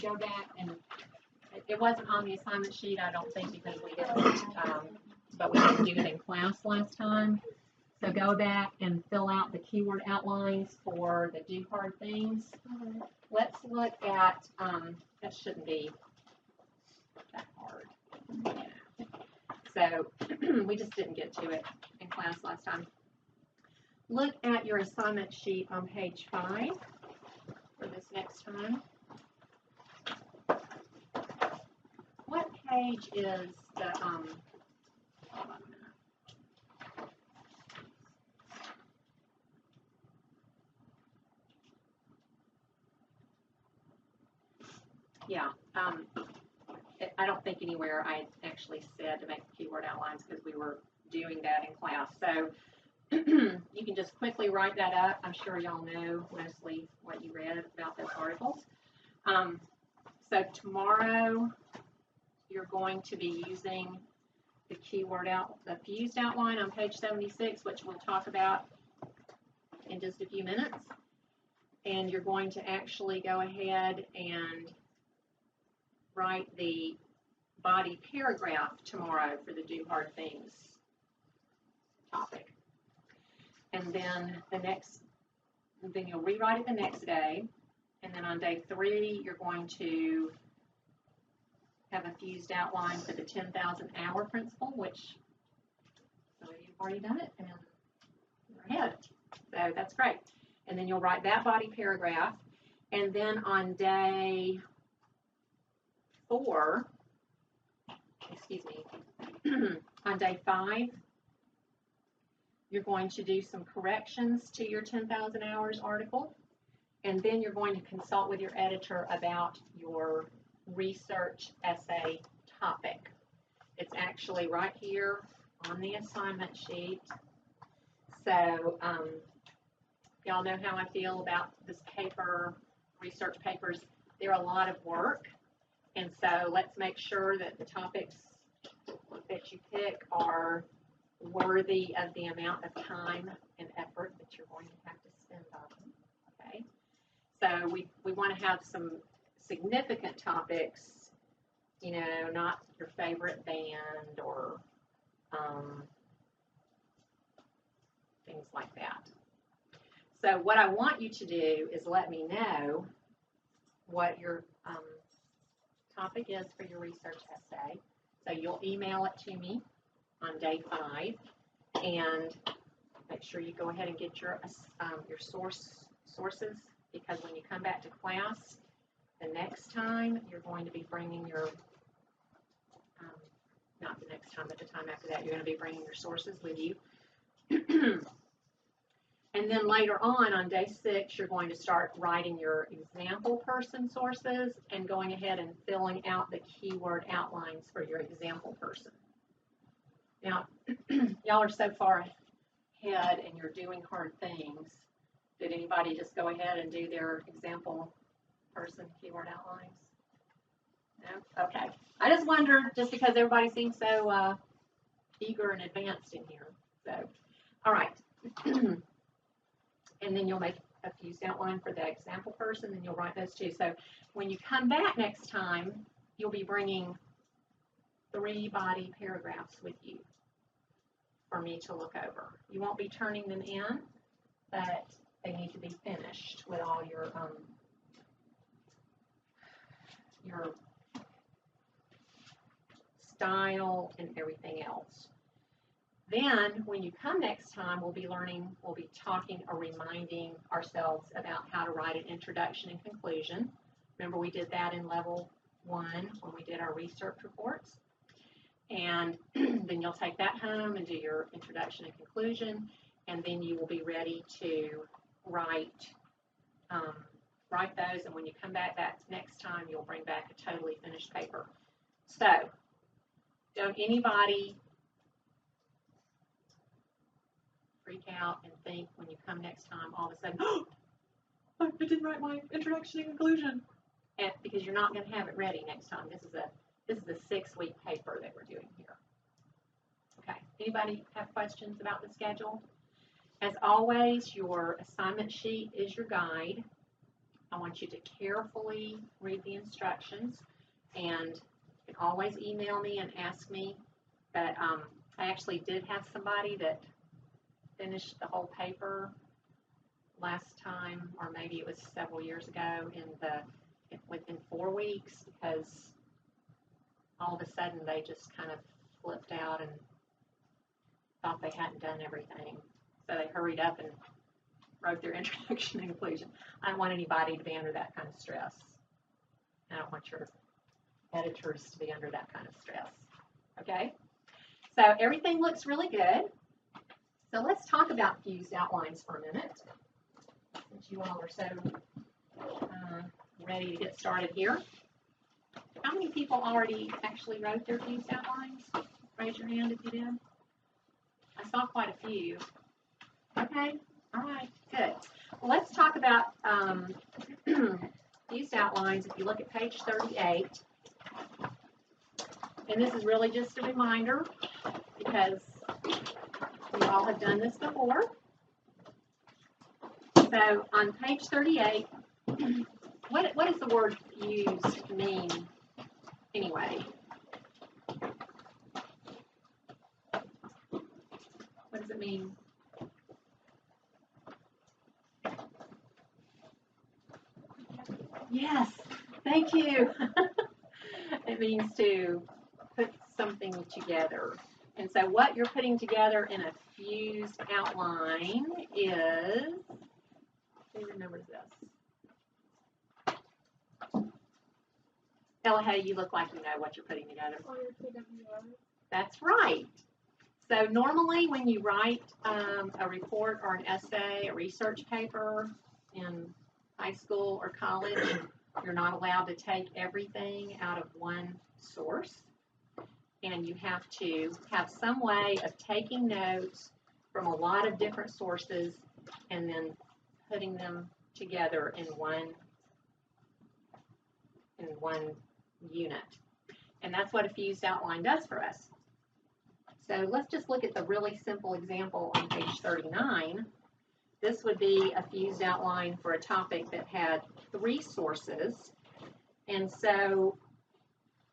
go back and it wasn't on the assignment sheet, I don't think, because we didn't, but we didn't do it in class last time. So go back and fill out the keyword outlines for the do hard things. Let's look at, that shouldn't be that hard. So we just didn't get to it in class last time. Look at your assignment sheet on page 5 for this next time. What page is the, hold on a minute. Yeah, I don't think anywhere I actually said to make keyword outlines because we were doing that in class. So you can just quickly write that up. I'm sure y'all know mostly what you read about those articles. So tomorrow you're going to be using the the fused outline on page 76, which we'll talk about in just a few minutes. And you're going to actually go ahead and write the body paragraph tomorrow for the do hard things topic. And then then you'll rewrite it the next day. And then on day 3, you're going to have a fused outline for the 10,000 hour principle, which some of you have already done it and you're ahead. So that's great. And then you'll write that body paragraph. And then on day 4, excuse me, on day 5, you're going to do some corrections to your 10,000 hours article. And then you're going to consult with your editor about your research essay topic. It's actually right here on the assignment sheet. So y'all know how I feel about this paper, research papers. They're a lot of work. And so let's make sure that the topics that you pick are worthy of the amount of time and effort that you're going to have to spend on them. Okay? So we want to have some significant topics, you know, not your favorite band or things like that. So what I want you to do is let me know what your topic is for your research essay. So you'll email it to me on day 5, and make sure you go ahead and get your sources, because when you come back to class the next time, you're going to be bringing your, not the next time, but the time after that, you're going to be bringing your sources with you. And then later on day 6, you're going to start writing your example person sources and going ahead and filling out the keyword outlines for your example person. Now, y'all are so far ahead and you're doing hard things. Did anybody just go ahead and do their example person keyword outlines? No? Okay. I just wondered, just because everybody seems so eager and advanced in here. So, all right. And then you'll make a fused outline for the example person, and you'll write those too. So when you come back next time, you'll be bringing 3 body paragraphs with you for me to look over. You won't be turning them in, but they need to be finished with all your style and everything else. Then, when you come next time, we'll be talking or reminding ourselves about how to write an introduction and conclusion. Remember, we did that in level 1 when we did our research reports. And then you'll take that home and do your introduction and conclusion, and then you will be ready to write those. And when you come back that next time, you'll bring back a totally finished paper. So, don't anybody freak out and think when you come next time all of a sudden, oh, I didn't write my introduction and conclusion, and because you're not going to have it ready next time. This is a 6-week paper that we're doing here. Okay, anybody have questions about the schedule? As always, your assignment sheet is your guide. I want you to carefully read the instructions, and you can always email me and ask me. But I actually did have somebody that finished the whole paper last time, or maybe it was several years ago, within 4 weeks, because all of a sudden they just kind of flipped out and thought they hadn't done everything. So they hurried up and wrote their introduction and conclusion. I don't want anybody to be under that kind of stress. I don't want your editors to be under that kind of stress. Okay? So everything looks really good. So let's talk about fused outlines for a minute, since you all are so ready to get started here. How many people already actually wrote their fused outlines? Raise your hand if you did. I saw quite a few. Okay, all right, good. Well, let's talk about fused outlines. If you look at page 38, and this is really just a reminder because we all have done this before. So on page 38, what does the word fused mean anyway? What does it mean? Yes, thank you. It means to put something together. And so what you're putting together in a fused outline is, who remembers this? Ella, hey, you look like you know what you're putting together. That's right. So normally when you write a report or an essay, a research paper in high school or college, you're not allowed to take everything out of one source. And you have to have some way of taking notes from a lot of different sources and then putting them together in one unit. And that's what a fused outline does for us. So let's just look at the really simple example on page 39. This would be a fused outline for a topic that had 3 sources. And so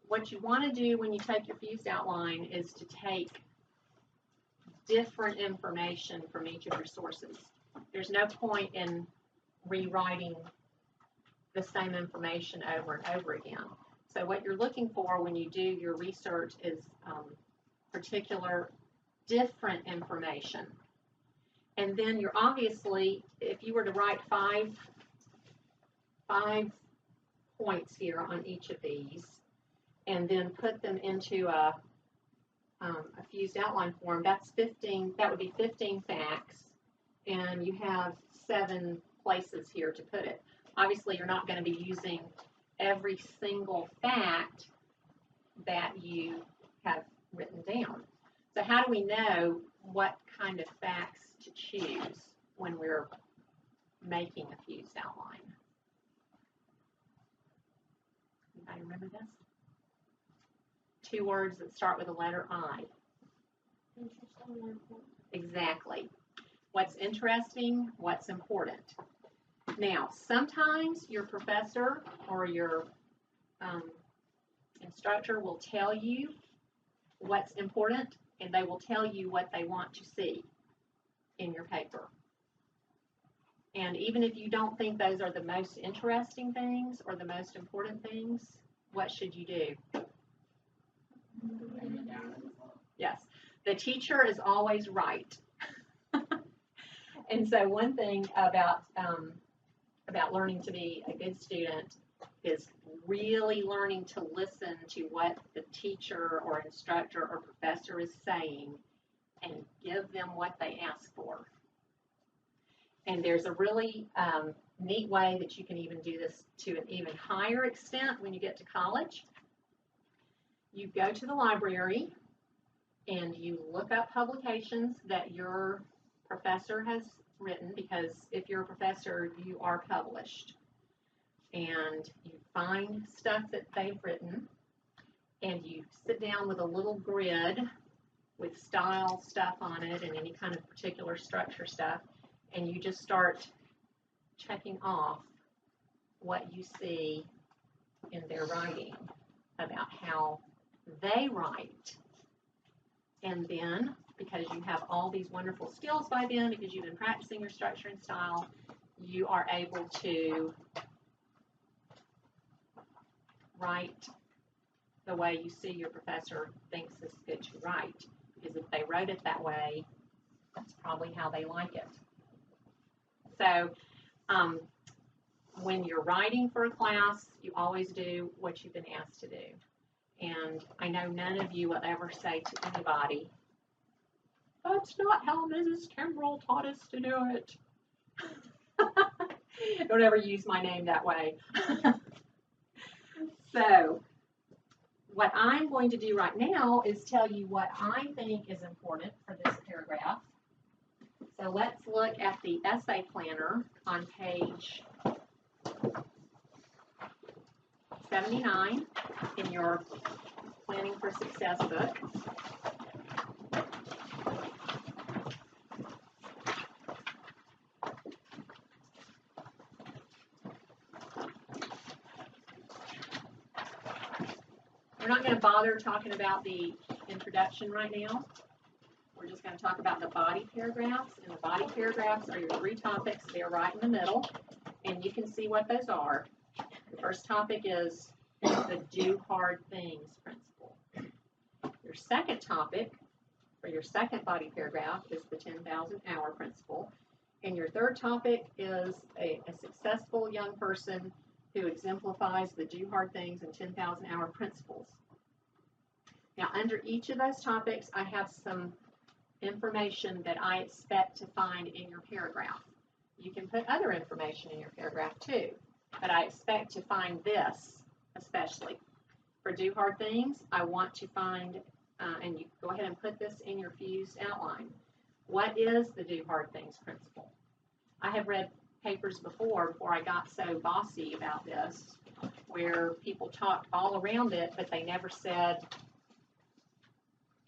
what you want to do when you take your fused outline is to take different information from each of your sources. There's no point in rewriting the same information over and over again. So what you're looking for when you do your research is particular different information. And then you're obviously, if you were to write five points here on each of these, and then put them into a fused outline form, that's 15. That would be 15 facts, and you have 7 places here to put it. Obviously, you're not going to be using every single fact that you have written down. So how do we know what kind of facts to choose when we're making a fused outline? Anybody remember this? 2 words that start with the letter I. Exactly. What's interesting, what's important. Now, sometimes your professor or your instructor will tell you what's important, and they will tell you what they want to see in your paper. And even if you don't think those are the most interesting things or the most important things, what should you do? Yes, the teacher is always right. And so one thing about learning to be a good student is really learning to listen to what the teacher or instructor or professor is saying and give them what they ask for. And there's a really neat way that you can even do this to an even higher extent when you get to college. You go to the library and you look up publications that your professor has written, because if you're a professor, you are published. And you find stuff that they've written, and you sit down with a little grid with style stuff on it and any kind of particular structure stuff, and you just start checking off what you see in their writing about how they write. And then, because you have all these wonderful skills by then, because you've been practicing your structure and style, you are able to write the way you see your professor thinks is good to write. Because if they wrote it that way, that's probably how they like it. So when you're writing for a class, you always do what you've been asked to do. And I know none of you will ever say to anybody, "That's not how Mrs. Kimbrell taught us to do it." Don't ever use my name that way. So what I'm going to do right now is tell you what I think is important for this paragraph. So let's look at the essay planner on page 79 in your Planning for Success book. We're not going to bother talking about the introduction right now. We're just going to talk about the body paragraphs, and the body paragraphs are your 3 topics. They're right in the middle, and you can see what those are. The first topic is the do hard things principle. Your second topic for your second body paragraph is the 10,000 hour principle, and your third topic is a successful young person who exemplifies the do hard things and 10,000 hour principles. Now, under each of those topics, I have some information that I expect to find in your paragraph. You can put other information in your paragraph too, but I expect to find this especially. For do hard things, I want to find, and you go ahead and put this in your fused outline. What is the do hard things principle? I have read papers before I got so bossy about this, where people talked all around it, but they never said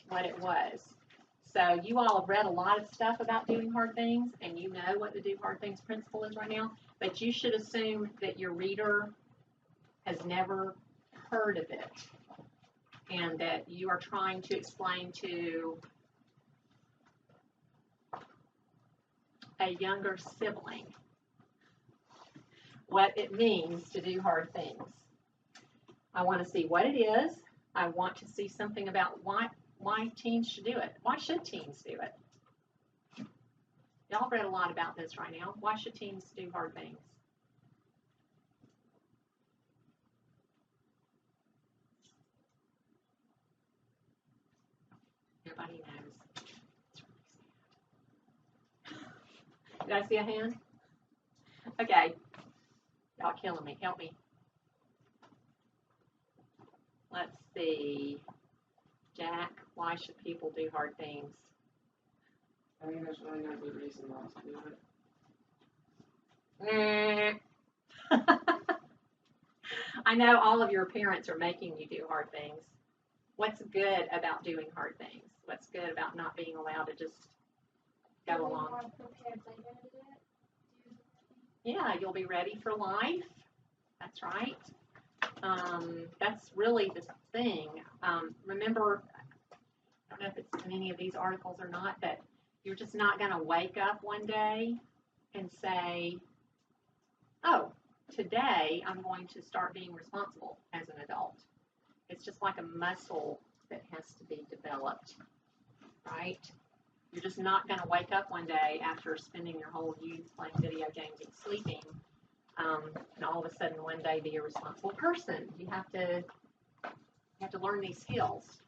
what it was. So you all have read a lot of stuff about doing hard things, and you know what the do hard things principle is right now, but you should assume that your reader has never heard of it, and that you are trying to explain to a younger sibling what it means to do hard things. I want to see what it is. I want to see something about why teens should do it. Why should teens do it? Y'all have read a lot about this right now. Why should teens do hard things? Everybody knows. Did I see a hand? Okay. Y'all killing me. Help me. Let's see. Jack, why should people do hard things? I think there's really no good reason not to do it. I know all of your parents are making you do hard things. What's good about doing hard things? What's good about not being allowed to just go along? Yeah, you'll be ready for life. That's right. That's really the thing. Remember, I don't know if it's in any of these articles or not, but you're just not going to wake up one day and say, "Oh, today I'm going to start being responsible as an adult." It's just like a muscle that has to be developed, right? You're just not going to wake up one day after spending your whole youth playing video games and sleeping, and all of a sudden one day be a responsible person. You have to learn these skills.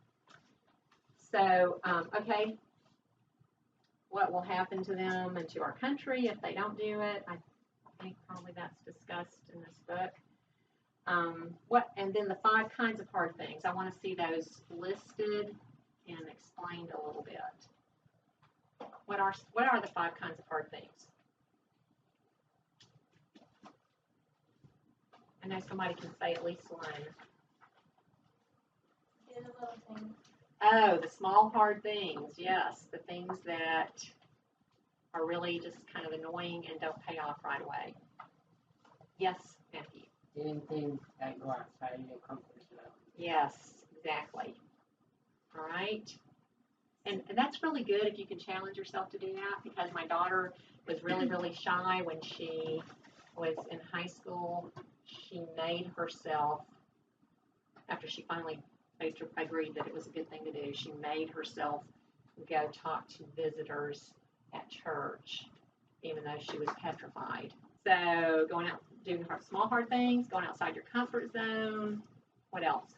So, okay, what will happen to them and to our country if they don't do it? I think probably that's discussed in this book. And then the 5 kinds of hard things. I want to see those listed and explained a little bit. What are the 5 kinds of hard things? I know somebody can say at least one. Do the little things. Oh, the small hard things. Yes, the things that are really just kind of annoying and don't pay off right away. Yes, Matthew. Doing things that go outside your comfort zone. Yes, exactly. All right. And that's really good if you can challenge yourself to do that, because my daughter was really, really shy when she was in high school. She made herself, after she finally agreed that it was a good thing to do, she made herself go talk to visitors at church, even though she was petrified. So going out, doing small, hard things, going outside your comfort zone. What else?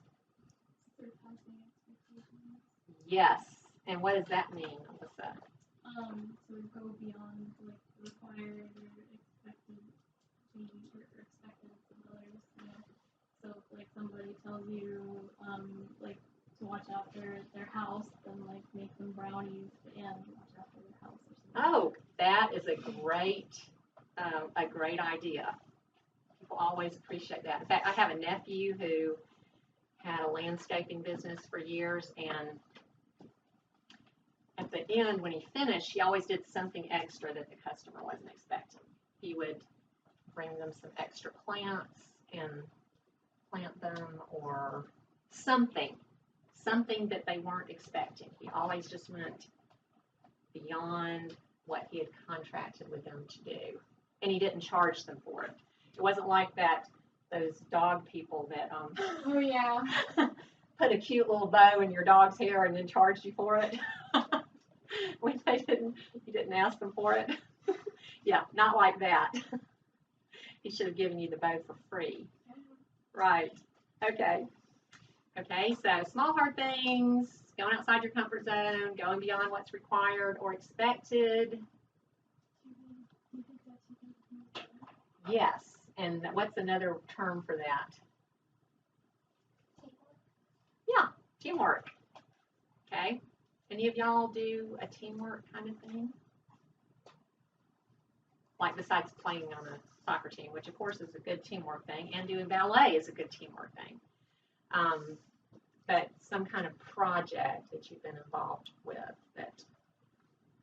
Surpassing expectations. Yes. And what does that mean, Alyssa? So go beyond like required or expected change or expected of others, you know. So if like somebody tells you, like to watch after their house, then like make them brownies and watch after their house or something. Oh, that is a great idea. People always appreciate that. In fact, I have a nephew who had a landscaping business for years, and at the end, when he finished, he always did something extra that the customer wasn't expecting. He would bring them some extra plants and plant them, or something that they weren't expecting. He always just went beyond what he had contracted with them to do, and he didn't charge them for it. It wasn't like those dog people that Oh yeah. put a cute little bow in your dog's hair and then charged you for it. When you didn't ask them for it. Yeah, not like that. He should have given you the bow for free. Right. Okay. Okay, so small, hard things, going outside your comfort zone, going beyond what's required or expected. Yes. And what's another term for that? Yeah, teamwork. Okay. Any of y'all do a teamwork kind of thing? Like besides playing on a soccer team, which of course is a good teamwork thing, and doing ballet is a good teamwork thing. But some kind of project that you've been involved with, that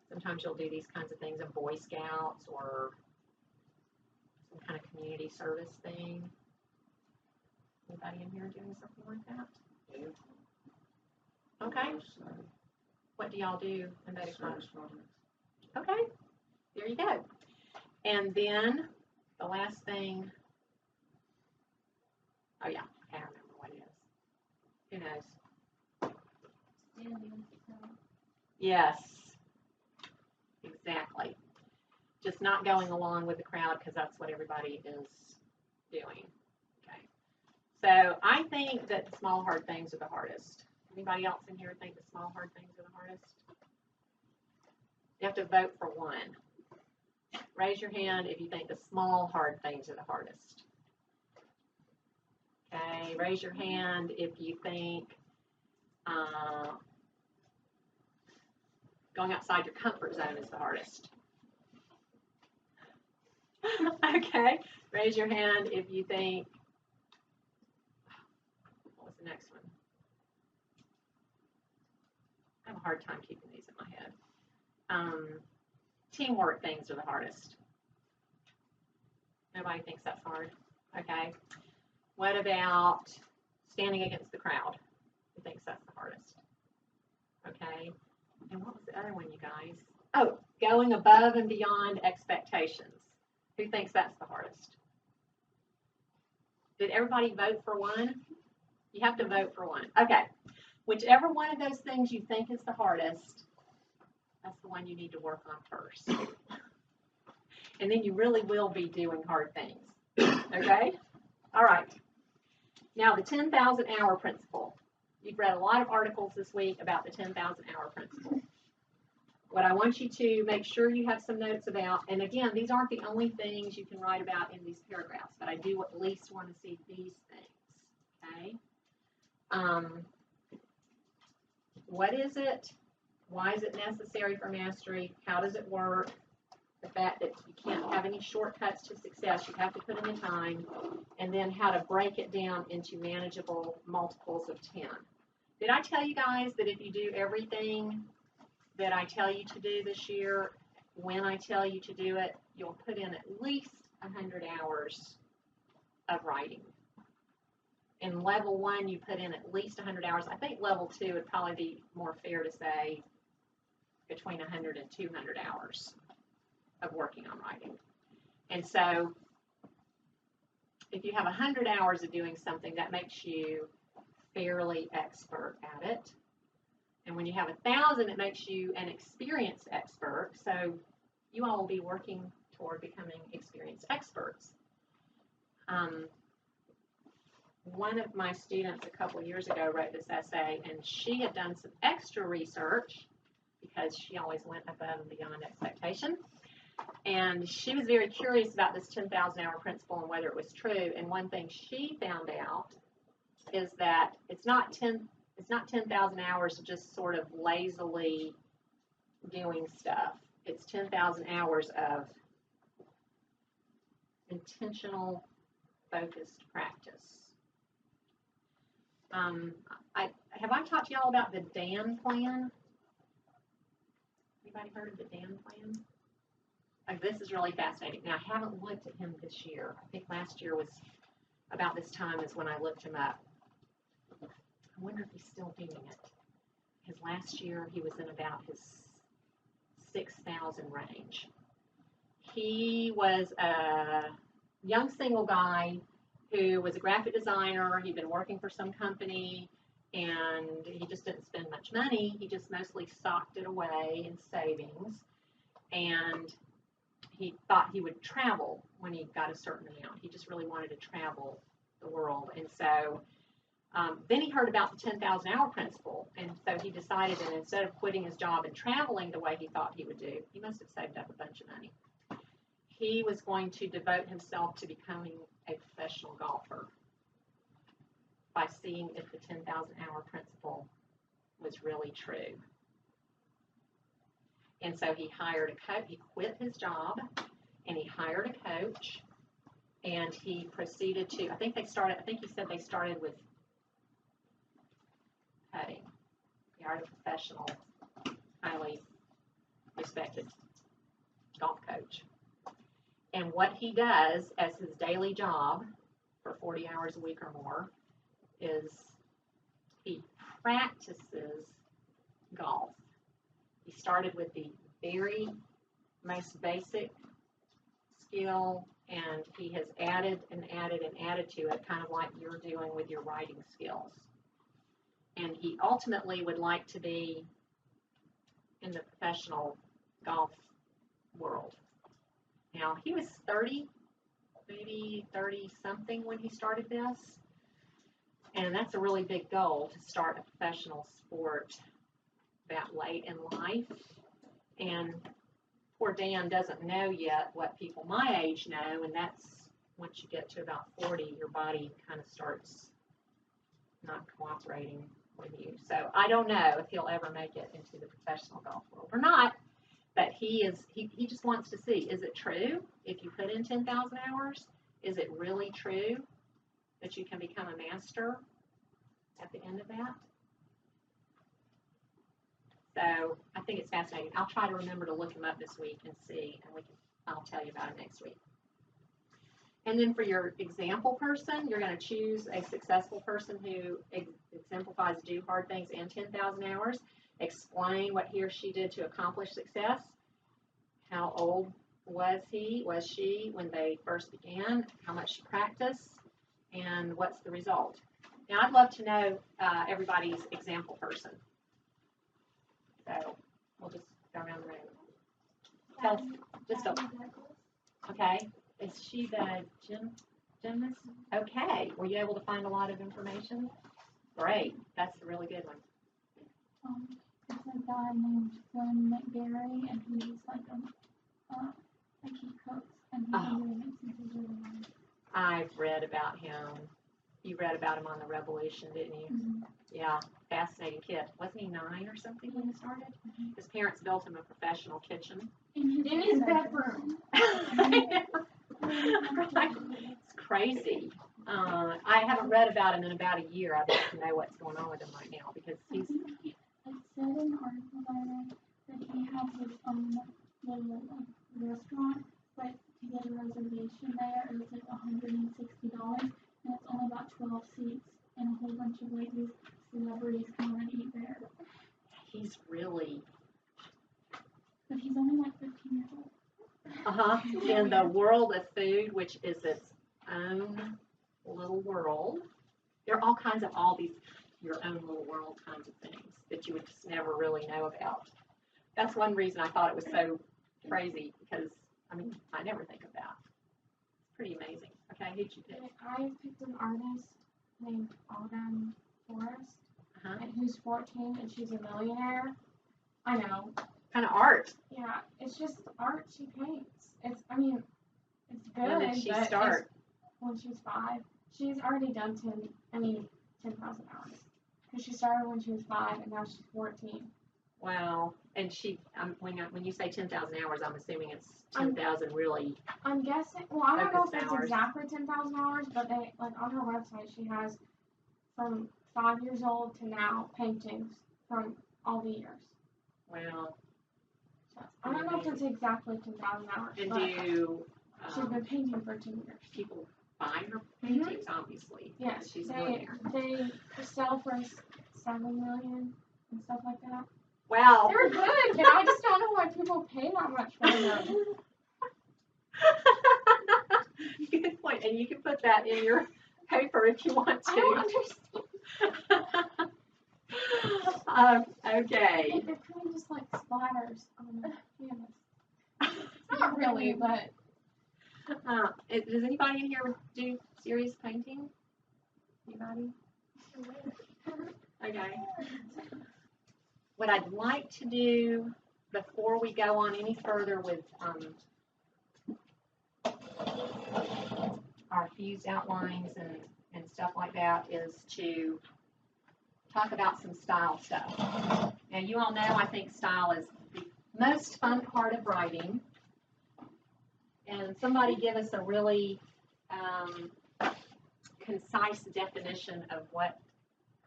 sometimes you'll do these kinds of things in Boy Scouts or some kind of community service thing. Anybody in here doing something like that? Yeah. Okay. What do y'all do in those times? Okay, there you go. And then the last thing, oh yeah, I can't remember what it is. Who knows? Standing. Yes, exactly. Just not going along with the crowd because that's what everybody is doing. Okay. So I think that the small, hard things are the hardest. Anybody else in here think the small, hard things are the hardest? You have to vote for one. Raise your hand if you think the small, hard things are the hardest. Okay, raise your hand if you think going outside your comfort zone is the hardest. Okay, raise your hand if you think, what was the next one? I have a hard time keeping these in my head. Teamwork things are the hardest. Nobody thinks that's hard. Okay. What about standing against the crowd? Who thinks that's the hardest? Okay. And what was the other one, you guys? Oh, going above and beyond expectations. Who thinks that's the hardest? Did everybody vote for one? You have to vote for one. Okay. Whichever one of those things you think is the hardest, that's the one you need to work on first. And then you really will be doing hard things. Okay? All right. Now, the 10,000 hour principle. You've read a lot of articles this week about the 10,000 hour principle. What I want you to make sure you have some notes about, and again, these aren't the only things you can write about in these paragraphs, but I do at least want to see these things. Okay? What is it? Why is it necessary for mastery? How does it work? The fact that you can't have any shortcuts to success, you have to put in the time, and then how to break it down into manageable multiples of 10. Did I tell you guys that if you do everything that I tell you to do this year, when I tell you to do it, you'll put in at least 100 hours of writing. In level 1, you put in at least 100 hours. I think level 2 would probably be more fair to say between 100 and 200 hours of working on writing. And so if you have 100 hours of doing something, that makes you fairly expert at it. And when you have 1,000, it makes you an experienced expert. So you all will be working toward becoming experienced experts. One of my students a couple years ago wrote this essay, and she had done some extra research because she always went above and beyond expectation. And she was very curious about this 10,000 hour principle and whether it was true. And one thing she found out is that it's not 10,000 hours of just sort of lazily doing stuff. It's 10,000 hours of intentional, focused practice. Have I talked to y'all about the Dan plan? Anybody heard of the Dan plan? Like, this is really fascinating. Now, I haven't looked at him this year. I think last year was about this time is when I looked him up. I wonder if he's still doing it. Because last year he was in about his 6,000 range. He was a young single guy who was a graphic designer. He'd been working for some company, and he just didn't spend much money. He just mostly socked it away in savings. And he thought he would travel when he got a certain amount. He just really wanted to travel the world. And so then he heard about the 10,000 hour principle. And so he decided that instead of quitting his job and traveling the way he thought he would do, he must have saved up a bunch of money. He was going to devote himself to becoming a professional golfer by seeing if the 10,000 hour principle was really true. And so he hired a coach. He quit his job, and he hired a coach, and he proceeded to, I think he said they started with putting. He hired a professional, highly respected golf coach. And what he does as his daily job for 40 hours a week or more is he practices golf. He started with the very most basic skill, and he has added and added and added to it, kind of like you're doing with your writing skills. And he ultimately would like to be in the professional golf world. Now, he was 30, maybe 30-something when he started this, and that's a really big goal, to start a professional sport that late in life. And poor Dan doesn't know yet what people my age know, and that's once you get to about 40, your body kind of starts not cooperating with you. So I don't know if he'll ever make it into the professional golf world or not, but he just wants to see, is it true if you put in 10,000 hours? Is it really true that you can become a master at the end of that? So I think it's fascinating. I'll try to remember to look him up this week and see, and I'll tell you about it next week. And then for your example person, you're going to choose a successful person who exemplifies do hard things and 10,000 hours. Explain what he or she did to accomplish success. How old was she when they first began? How much she practiced? And what's the result? Now, I'd love to know everybody's example person. So we'll just go around the room. Tell us, just okay. Is she the gymnast? Okay. Were you able to find a lot of information? Great. That's a really good one. It's a guy named Glenn McGarry, and he's like he cooks, and he's been doing it since he's really young. I've read about him. You read about him on the Revolution, didn't you? Mm-hmm. Yeah, fascinating kid. Wasn't he 9 or something when he started? Mm-hmm. His parents built him a professional kitchen. In his bedroom. Right. It's crazy. I haven't read about him in about a year. I'd like to know what's going on with him right now, because he's... I said in an article I read that he has his own little restaurant, but to get a reservation there, it was like $160 in the world of food, which is its own little world. There are all kinds of all these your own little world kinds of things that you would just never really know about. That's one reason I thought it was so crazy because, I mean, I never think of that. It's pretty amazing. Okay, who'd you pick? I picked an artist named Autumn Forrest, Uh-huh. and who's 14 and she's a millionaire. I know. Kind of art. Yeah, it's just art she paints. I mean, it's good. When did she but start? it's when she was 5. She's already done 10,000 hours. Because she started when she was 5 and now she's 14. Wow. And she, when you say 10,000 hours, I'm assuming it's 10,000 really. I'm guessing. Well, I don't know if Focused it's hours. exactly 10,000 hours, but they on her website she has from 5 years old to now paintings from all the years. Wow. So I don't know if it's exactly 10,000 hours. And but do she's been painting for 2 years. people buy her paintings, obviously? Yes, She's a they millionaire. sell for 7 million and stuff like that. Wow. They're good, but I just don't know why people pay that much for them. Good point. And you can put that in your paper if you want I don't to. understand. Okay. They're kind of just like splatters on the canvas. Not really, but Does anybody in here do serious painting? Anybody? Okay. What I'd like to do before we go on any further with our fused outlines and stuff like that is to talk about some style stuff. Now you all know I think style is the most fun part of writing. And somebody give us a really concise definition of what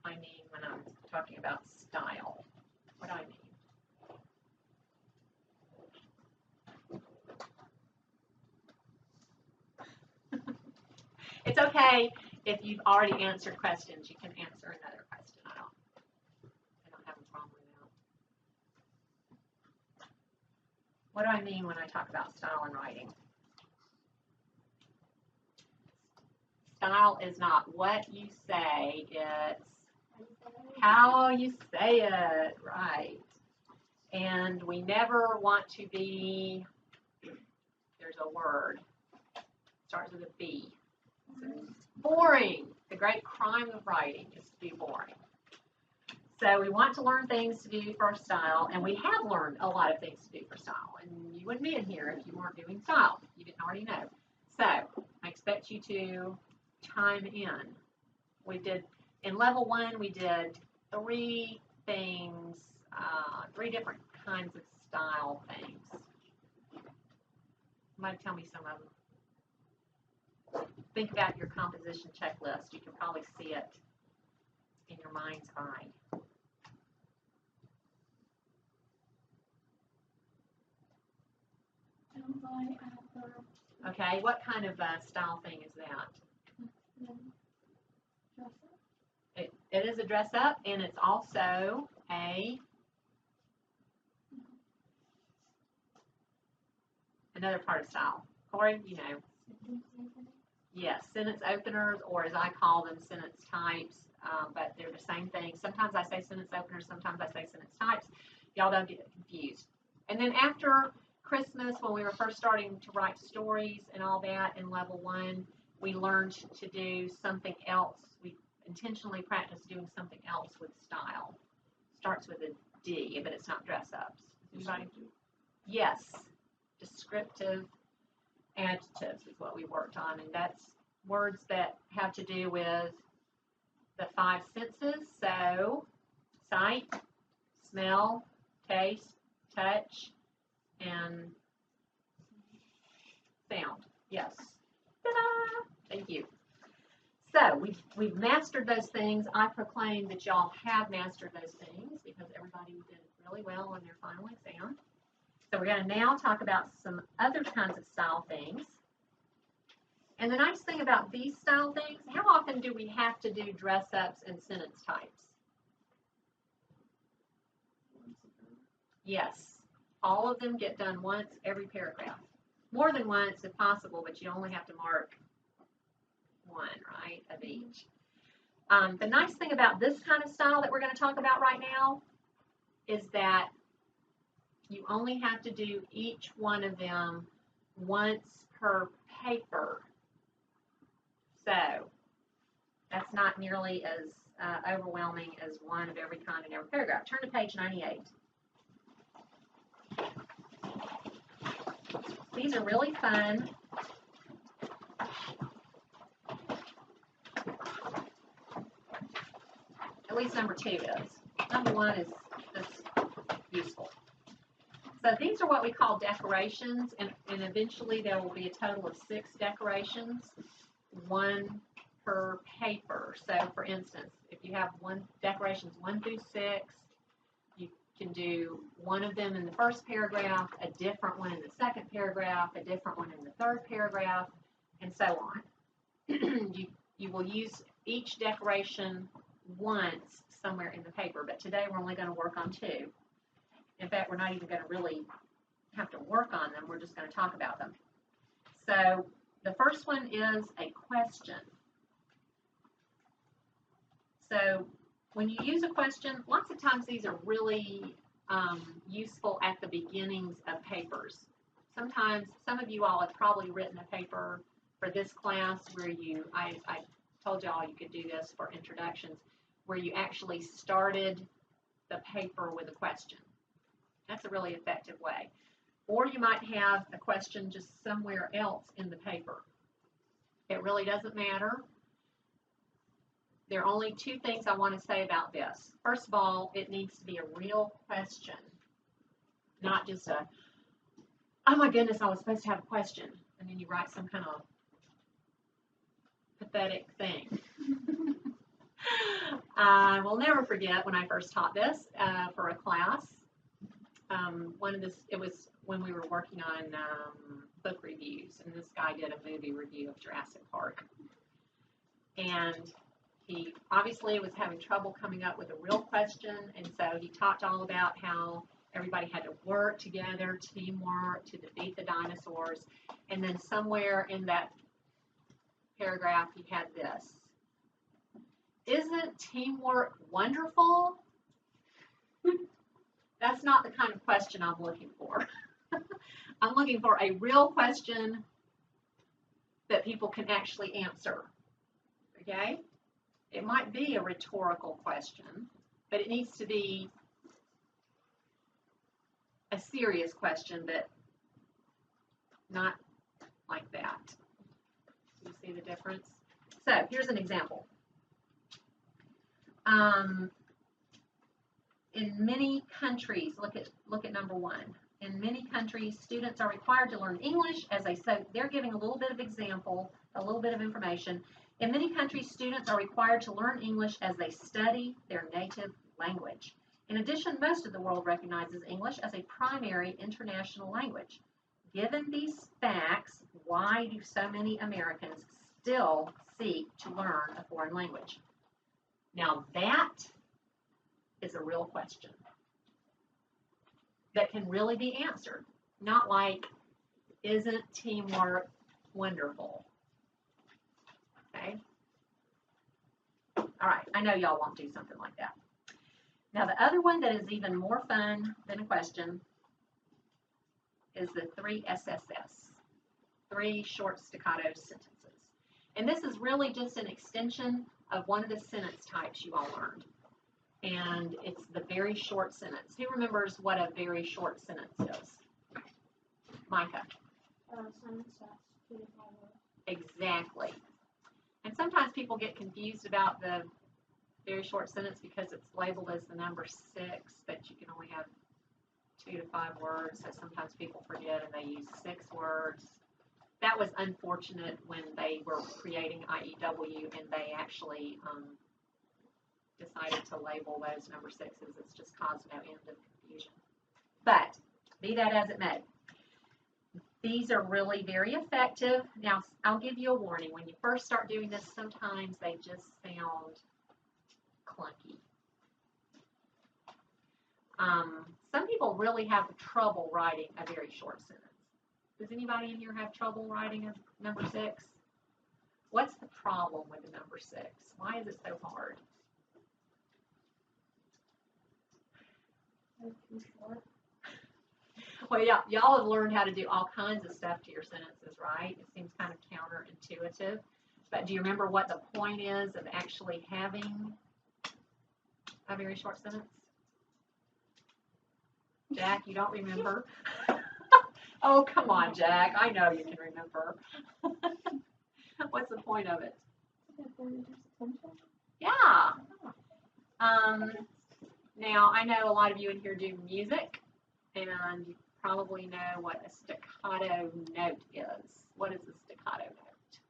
I mean when I'm talking about style. What do I mean? It's okay if you've already answered questions. You can answer another question. I don't have a problem with that. What do I mean when I talk about style in writing? Style is not what you say, it's how you say it, right? And we never want to be, there's a word, starts with a B. Boring. The great crime of writing is to be boring. So we want to learn things to do for style, and we have learned a lot of things to do for style. And you wouldn't be in here if you weren't doing style. You didn't already know. So I expect you to chime in. We did, in level 1, we did 3 things, 3 different kinds of style things. Somebody tell me some of them. Think about your composition checklist. You can probably see it in your mind's eye. Okay, what kind of style thing is that? It is a dress up, and it's also another part of style. Corey, you know. Yes, sentence openers, or as I call them, sentence types, but they're the same thing. Sometimes I say sentence openers, sometimes I say sentence types. Y'all don't get confused. And then after Christmas, when we were first starting to write stories and all that in level 1, we learned to do something else. We intentionally practiced doing something else with style. Starts with a D, but it's not dress ups. Yes, descriptive adjectives is what we worked on, and that's words that have to do with the 5 senses. So sight, smell, taste, touch, and sound. Yes. Ta-da! Thank you. So we've mastered those things. I proclaim that y'all have mastered those things because everybody did really well on their final exam. So we're going to now talk about some other kinds of style things. And the nice thing about these style things, how often do we have to do dress-ups and sentence types? Yes. All of them get done once every paragraph. more than once if possible, but you only have to mark one, right, of each. The nice thing about this kind of style that we're going to talk about right now is that you only have to do each one of them once per paper. So that's not nearly as overwhelming as one of every kind in every paragraph. Turn to page 98. These are really fun. At least number 2 is. Number 1 is just useful. So these are what we call decorations, and eventually there will be a total of 6 decorations, 1 per paper. So for instance, if you have decorations 1 through 6, you can do one of them in the first paragraph, a different one in the second paragraph, a different one in the third paragraph, and so on. You will use each decoration once somewhere in the paper, but today we're only going to work on 2. In fact, we're not even going to really have to work on them. We're just going to talk about them. So the first one is a question. So when you use a question, lots of times these are really useful at the beginnings of papers. Sometimes, some of you all have probably written a paper for this class where I told y'all you could do this for introductions, where you actually started the paper with a question. That's a really effective way. Or you might have a question just somewhere else in the paper. It really doesn't matter. There are only 2 things I want to say about this. First of all, it needs to be a real question, not just a, oh my goodness, I was supposed to have a question, and then you write some kind of pathetic thing. I will never forget when I first taught this for a class. It was when we were working on book reviews, and this guy did a movie review of Jurassic Park. And he obviously was having trouble coming up with a real question, and so he talked all about how everybody had to work together, teamwork, to defeat the dinosaurs. And then somewhere in that paragraph, he had this. Isn't teamwork wonderful? That's not the kind of question I'm looking for. I'm looking for a real question that people can actually answer. Okay? It might be a rhetorical question, but it needs to be a serious question, but not like that. You see the difference? So here's an example. In many countries, look at number 1. In many countries, students are required to learn English as they're giving a little bit of example, a little bit of information. In many countries, students are required to learn English as they study their native language. In addition, most of the world recognizes English as a primary international language. Given these facts, why do so many Americans still seek to learn a foreign language? Now that is a real question that can really be answered. Not like, isn't teamwork wonderful? Okay? All right, I know y'all won't do something like that. Now the other one that is even more fun than a question is the 3 SSS, 3 short staccato sentences. And this is really just an extension of one of the sentence types you all learned. And it's the very short sentence. Who remembers what a very short sentence is? Micah? Sentence that's 2 to 5 words. Exactly. And sometimes people get confused about the very short sentence because it's labeled as the number 6, but you can only have 2 to 5 words. So sometimes people forget and they use 6 words. That was unfortunate when they were creating IEW and they actually decided to label those number 6s. It's just caused no end of confusion. But be that as it may, these are really very effective. Now, I'll give you a warning. When you first start doing this, sometimes they just sound clunky. Some people really have trouble writing a very short sentence. Does anybody in here have trouble writing a number 6? What's the problem with the number 6? Why is it so hard? Well, yeah, y'all have learned how to do all kinds of stuff to your sentences, right? It seems kind of counterintuitive. But do you remember what the point is of actually having a very short sentence? Jack, you don't remember? Oh, come on, Jack. I know you can remember. What's the point of it? Yeah. Now, I know a lot of you in here do music, and you probably know what a staccato note is. What is a staccato note?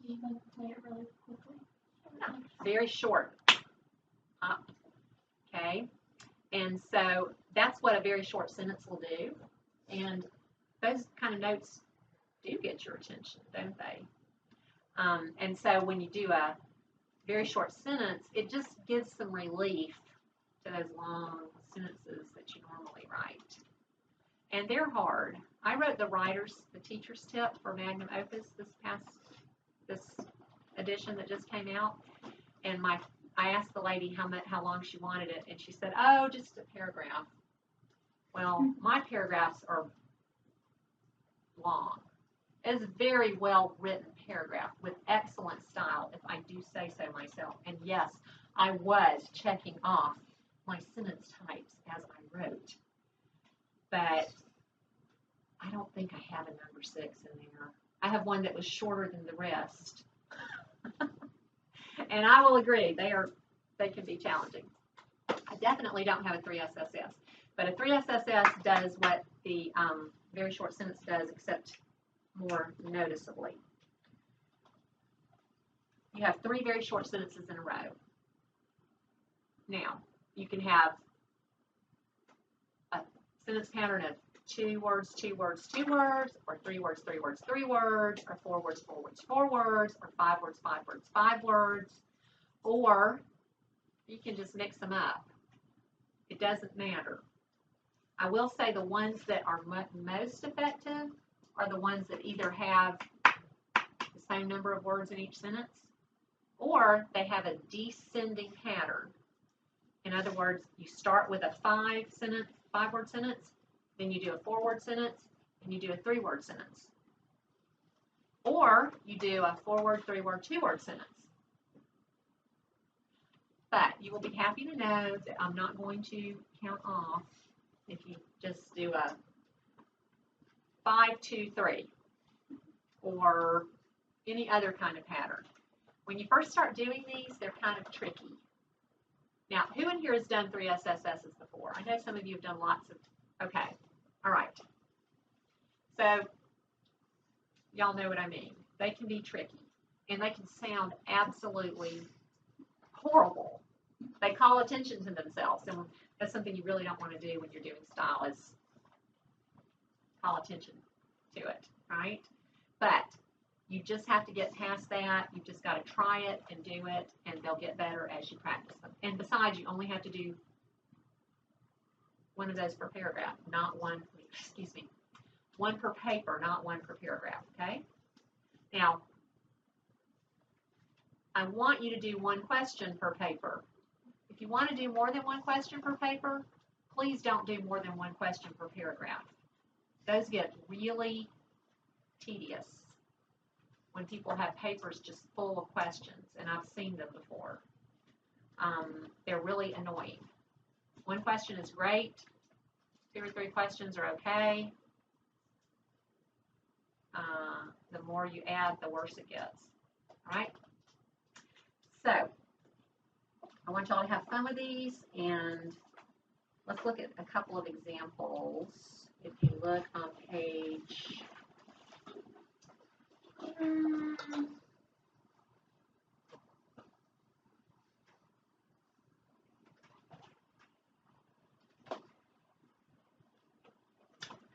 You can play it really quickly. Very short. Up. Okay. And so that's what a very short sentence will do. And those kind of notes do get your attention, don't they? And so when you do a very short sentence, it just gives some relief to those long sentences that you normally write. And they're hard. I wrote the teacher's tip for Magnum Opus this edition that just came out. And I asked the lady how long she wanted it, and she said, oh, just a paragraph. Well, my paragraphs are long. It's a very well written paragraph with excellent style, if I do say so myself. And yes, I was checking off my sentence types as I wrote. But I don't think I have a number 6 in there. I have one that was shorter than the rest. And I will agree, they can be challenging. I definitely don't have a 3SSS. But a 3SSS does what the very short sentence does, except more noticeably. You have 3 very short sentences in a row. Now, you can have a sentence pattern of 2 words, 2 words, 2 words, or 3 words, 3 words, 3 words, or 4 words, 4 words, 4 words, or 5 words, 5 words, 5 words, or you can just mix them up. It doesn't matter. I will say the ones that are most effective are the ones that either have the same number of words in each sentence, or they have a descending pattern. In other words, you start with a 5-word sentence, then you do a 4-word sentence, and you do a 3-word sentence. Or you do a 4-word, 3-word, 2-word sentence. But you will be happy to know that I'm not going to count off if you just do a 5, 2, 3 or any other kind of pattern. When you first start doing these, they're kind of tricky. Now, who in here has done 3SSSs before? I know some of you have done lots of, okay, all right. So, y'all know what I mean. They can be tricky, and they can sound absolutely horrible. They call attention to themselves, and that's something you really don't want to do when you're doing style, is call attention to it, right? But you just have to get past that. You've just got to try it and do it, and they'll get better as you practice them. And besides, you only have to do one of those per paragraph, not one, excuse me, one per paper, not one per paragraph, okay? Now, I want you to do one question per paper. If you want to do more than one question per paper, please don't do more than one question per paragraph. Those get really tedious when people have papers just full of questions, and I've seen them before. They're really annoying. One question is great. 2 or 3 questions are okay. The more you add, the worse it gets. All right? So, I want y'all to have fun with these, and let's look at a couple of examples. If you look on page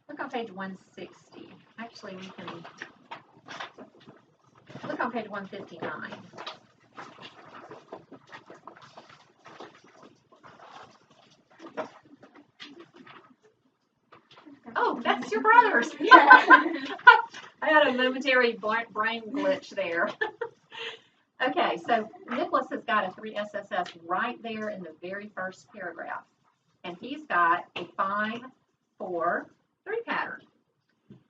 look on page 160. Actually, we can look on page 159. Oh, that's it's your brothers. Yeah. I had a momentary brain glitch there. Okay, so Nicholas has got a 3 SSS right there in the very first paragraph. And he's got a 5, 4, 3 pattern.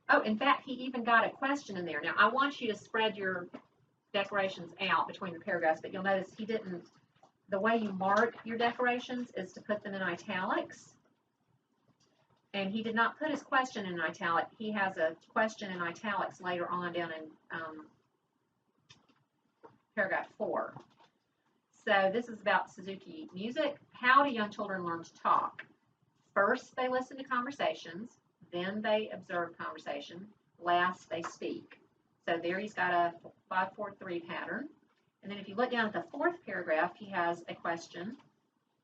Oh, in fact, he even got a question in there. Now, I want you to spread your decorations out between the paragraphs, but you'll notice he didn't, the way you mark your decorations is to put them in italics. And he did not put his question in italic. He has a question in italics later on down in paragraph 4. So this is about Suzuki music. How do young children learn to talk? First, they listen to conversations. Then they observe conversation. Last, they speak. So there he's got a 5-4-3 pattern. And then if you look down at the 4th paragraph, he has a question.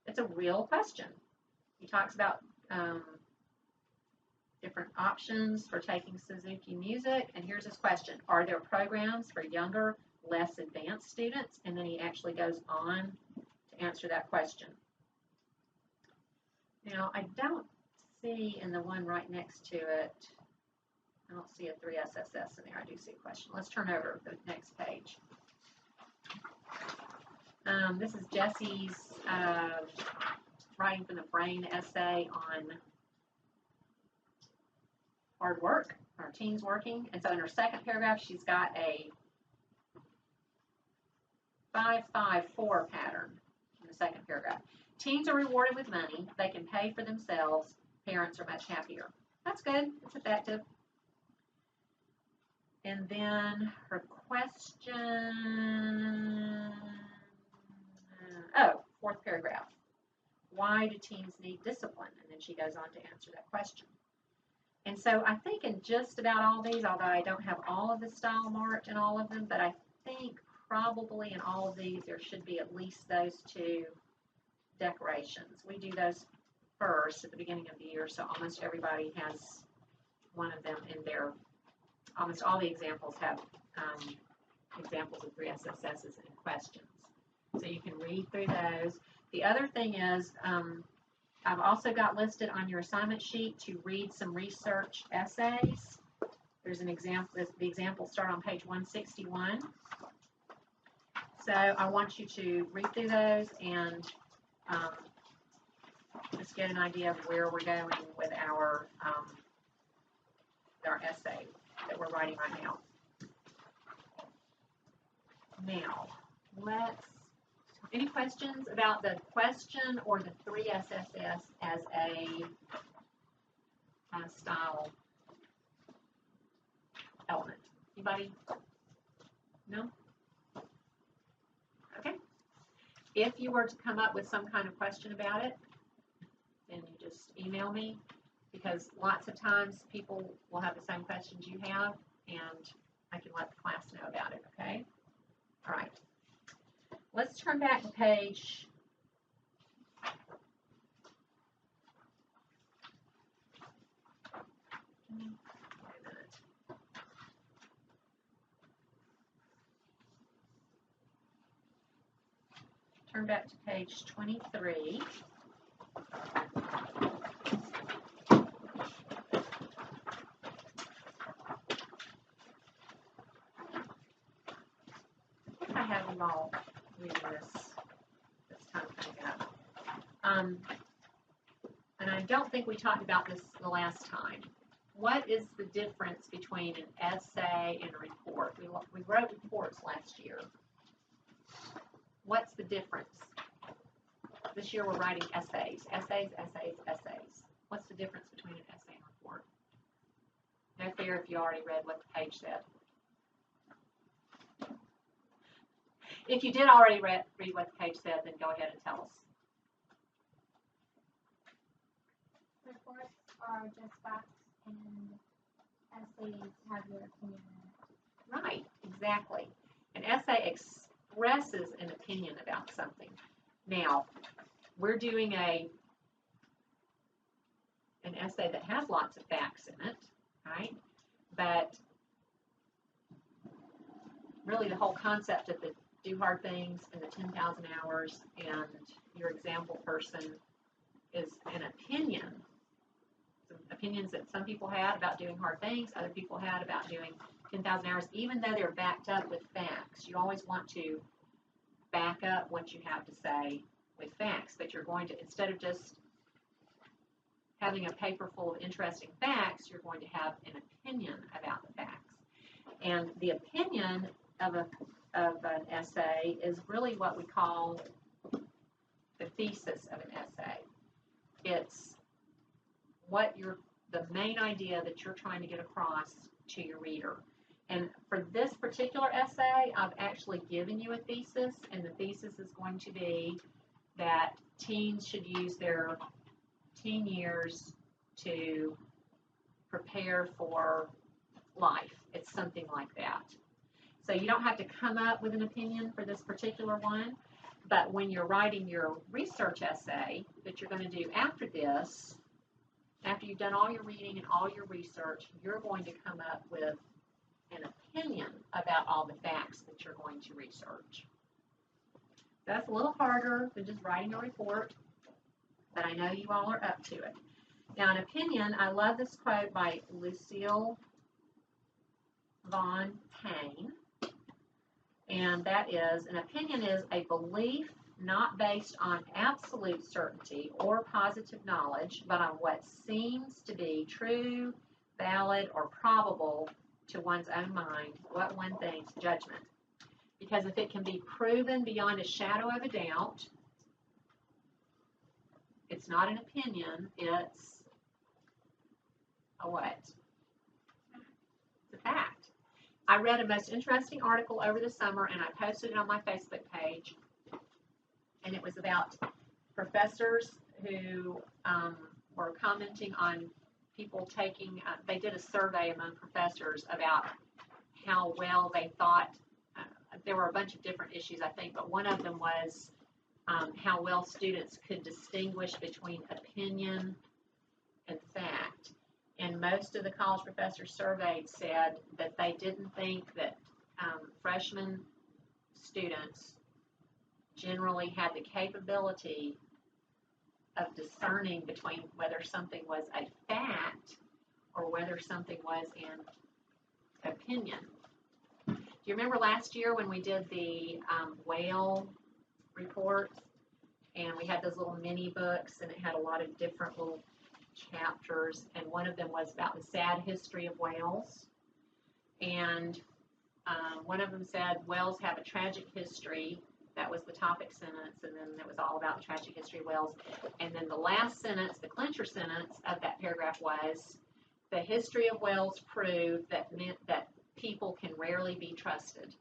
It's a real question. He talks about different options for taking Suzuki music. And here's his question. Are there programs for younger, less advanced students? And then he actually goes on to answer that question. Now, I don't see in the one right next to it, I don't see a 3 SSS in there. I do see a question. Let's turn over to the next page. This is Jessie's writing from the brain essay on hard work, or teens working. And so in her second paragraph, she's got a 5-5-4 pattern in the second paragraph. Teens are rewarded with money. They can pay for themselves. Parents are much happier. That's good. It's effective. And then her question, 4th paragraph. Why do teens need discipline? And then she goes on to answer that question. And so I think in just about all these, although I don't have all of the style marked in all of them, but I think probably in all of these there should be at least those 2 decorations. We do those first at the beginning of the year, so almost everybody has one of them in their, almost all the examples have examples of 3 SSSs and questions. So you can read through those. The other thing is, I've also got listed on your assignment sheet to read some research essays. There's an example, the examples start on page 161. So I want you to read through those and just get an idea of where we're going with our essay that we're writing right now. Now, any questions about the question or the 3 SSS as a style element? Anybody? No? Okay. If you were to come up with some kind of question about it, then you just email me, because lots of times people will have the same questions you have, and I can let the class know about it, okay? All right. Let's turn back to page 23. I have them all reading this time coming up. And I don't think we talked about this the last time. What is the difference between an essay and a report? We wrote reports last year. What's the difference? This year we're writing essays. Essays, essays, essays. What's the difference between an essay and a report? No fear if you already read what the page said. If you did already read what the page said, then go ahead and tell us. Reports are just facts, and essays have your opinion in it. Right, exactly. An essay expresses an opinion about something. Now, we're doing an essay that has lots of facts in it, right? But really the whole concept of the do hard things and the 10,000 hours and your example person is an opinion. It's a opinions that some people had about doing hard things, other people had about doing 10,000 hours, even though they're backed up with facts. You always want to back up what you have to say with facts, but you're going to, instead of just having a paper full of interesting facts, you're going to have an opinion about the facts. And the opinion of an essay is really what we call the thesis of an essay. It's the main idea that you're trying to get across to your reader. And for this particular essay, I've actually given you a thesis, and the thesis is going to be that teens should use their teen years to prepare for life. It's something like that. So you don't have to come up with an opinion for this particular one, but when you're writing your research essay that you're going to do after this, after you've done all your reading and all your research, you're going to come up with an opinion about all the facts that you're going to research. That's a little harder than just writing a report, but I know you all are up to it. Now, an opinion, I love this quote by Lucille Von Taine, and that is, an opinion is a belief not based on absolute certainty or positive knowledge, but on what seems to be true, valid, or probable to one's own mind, what one thinks, judgment. Because if it can be proven beyond a shadow of a doubt, it's not an opinion, it's a what? It's a fact. I read a most interesting article over the summer, and I posted it on my Facebook page, and it was about professors who were commenting on people taking, they did a survey among professors about how well they thought, there were a bunch of different issues, I think, but one of them was how well students could distinguish between opinion and fact. And most of the college professors surveyed said that they didn't think that freshman students generally had the capability of discerning between whether something was a fact or whether something was an opinion. Do you remember last year when we did the whale report, and we had those little mini books, and it had a lot of different little chapters, and one of them was about the sad history of whales, and one of them said whales have a tragic history. That was the topic sentence, and then it was all about the tragic history of whales. And then the last sentence, the clincher sentence of that paragraph was, the history of whales proved that meant that people can rarely be trusted.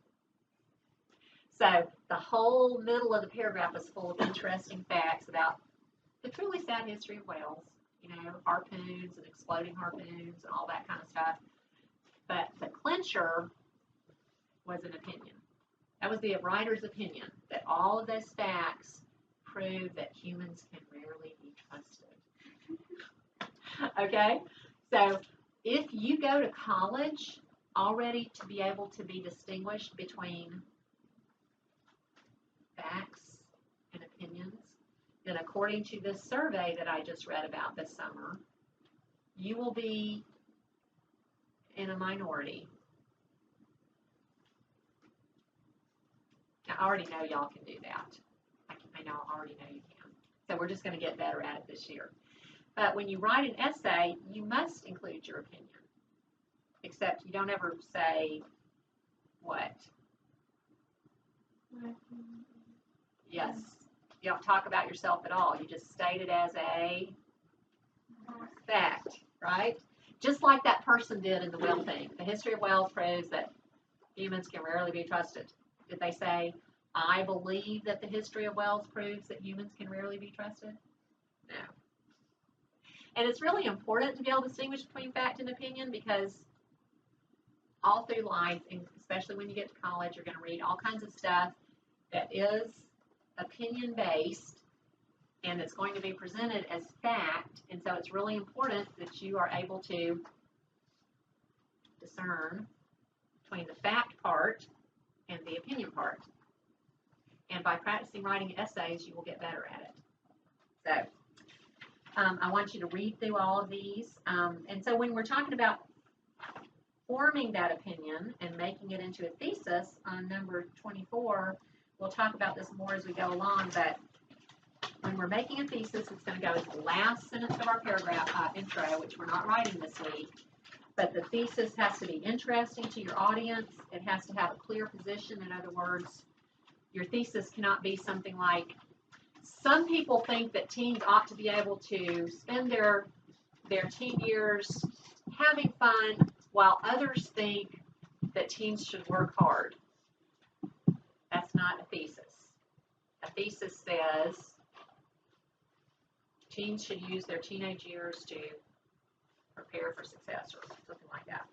So the whole middle of the paragraph was full of interesting facts about the truly sad history of whales, you know, harpoons and exploding harpoons and all that kind of stuff. But the clincher was an opinion. That was the writer's opinion, that all of those facts prove that humans can rarely be trusted. Okay? So if you go to college already to be able to be distinguished between facts and opinions, then according to this survey that I just read about this summer, you will be in a minority. I already know y'all can do that. I know, I already know you can. So we're just going to get better at it this year. But when you write an essay, you must include your opinion. Except you don't ever say, what? Yes. You don't talk about yourself at all. You just state it as a fact, right? Just like that person did in the whale thing. The history of whales proves that humans can rarely be trusted. Did they say, I believe that the history of whales proves that humans can rarely be trusted? No. And it's really important to be able to distinguish between fact and opinion, because all through life, and especially when you get to college, you're going to read all kinds of stuff that is opinion-based, and it's going to be presented as fact. And so it's really important that you are able to discern between the fact part and the opinion part. And by practicing writing essays, you will get better at it. So, I want you to read through all of these. And so when we're talking about forming that opinion and making it into a thesis on number 24, we'll talk about this more as we go along, but when we're making a thesis, it's going to go as the last sentence of our paragraph intro, which we're not writing this week. But the thesis has to be interesting to your audience. It has to have a clear position. In other words, your thesis cannot be something like, some people think that teens ought to be able to spend their teen years having fun, while others think that teens should work hard. That's not a thesis. A thesis says teens should use their teenage years to prepare for success or something like that.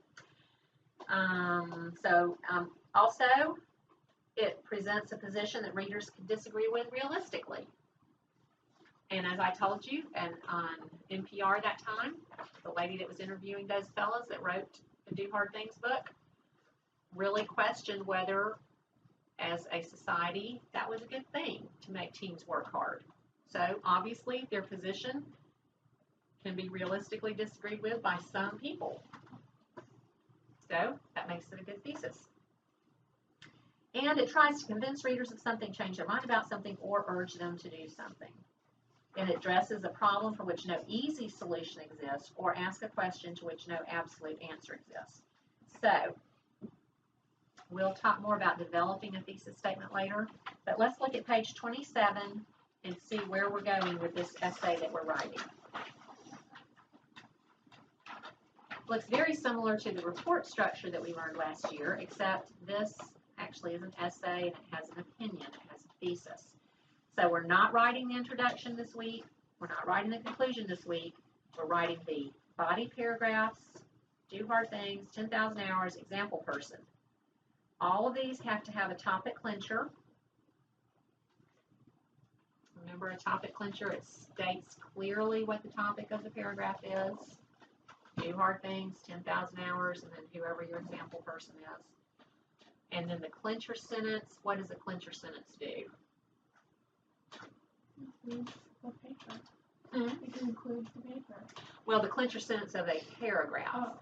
Also, it presents a position that readers can disagree with realistically. And as I told you, and on NPR that time, the lady that was interviewing those fellows that wrote the Do Hard Things book really questioned whether, as a society, that was a good thing to make teens work hard. So obviously their position can be realistically disagreed with by some people. So that makes it a good thesis. And it tries to convince readers of something, change their mind about something, or urge them to do something. It addresses a problem for which no easy solution exists, or asks a question to which no absolute answer exists. So we'll talk more about developing a thesis statement later, but let's look at page 27 and see where we're going with this essay that we're writing. Looks very similar to the report structure that we learned last year, except this actually is an essay and it has an opinion, it has a thesis. So we're not writing the introduction this week, we're not writing the conclusion this week, we're writing the body paragraphs, Do Hard Things, 10,000 Hours, Example Person. All of these have to have a topic clincher. Remember, a topic clincher, it states clearly what the topic of the paragraph is. Do Hard Things, 10,000 Hours, and then whoever your example person is. And then the clincher sentence, what does a clincher sentence do? Includes the paper. Mm-hmm. It includes the paper. Well, the clincher sentence of a paragraph. Oh.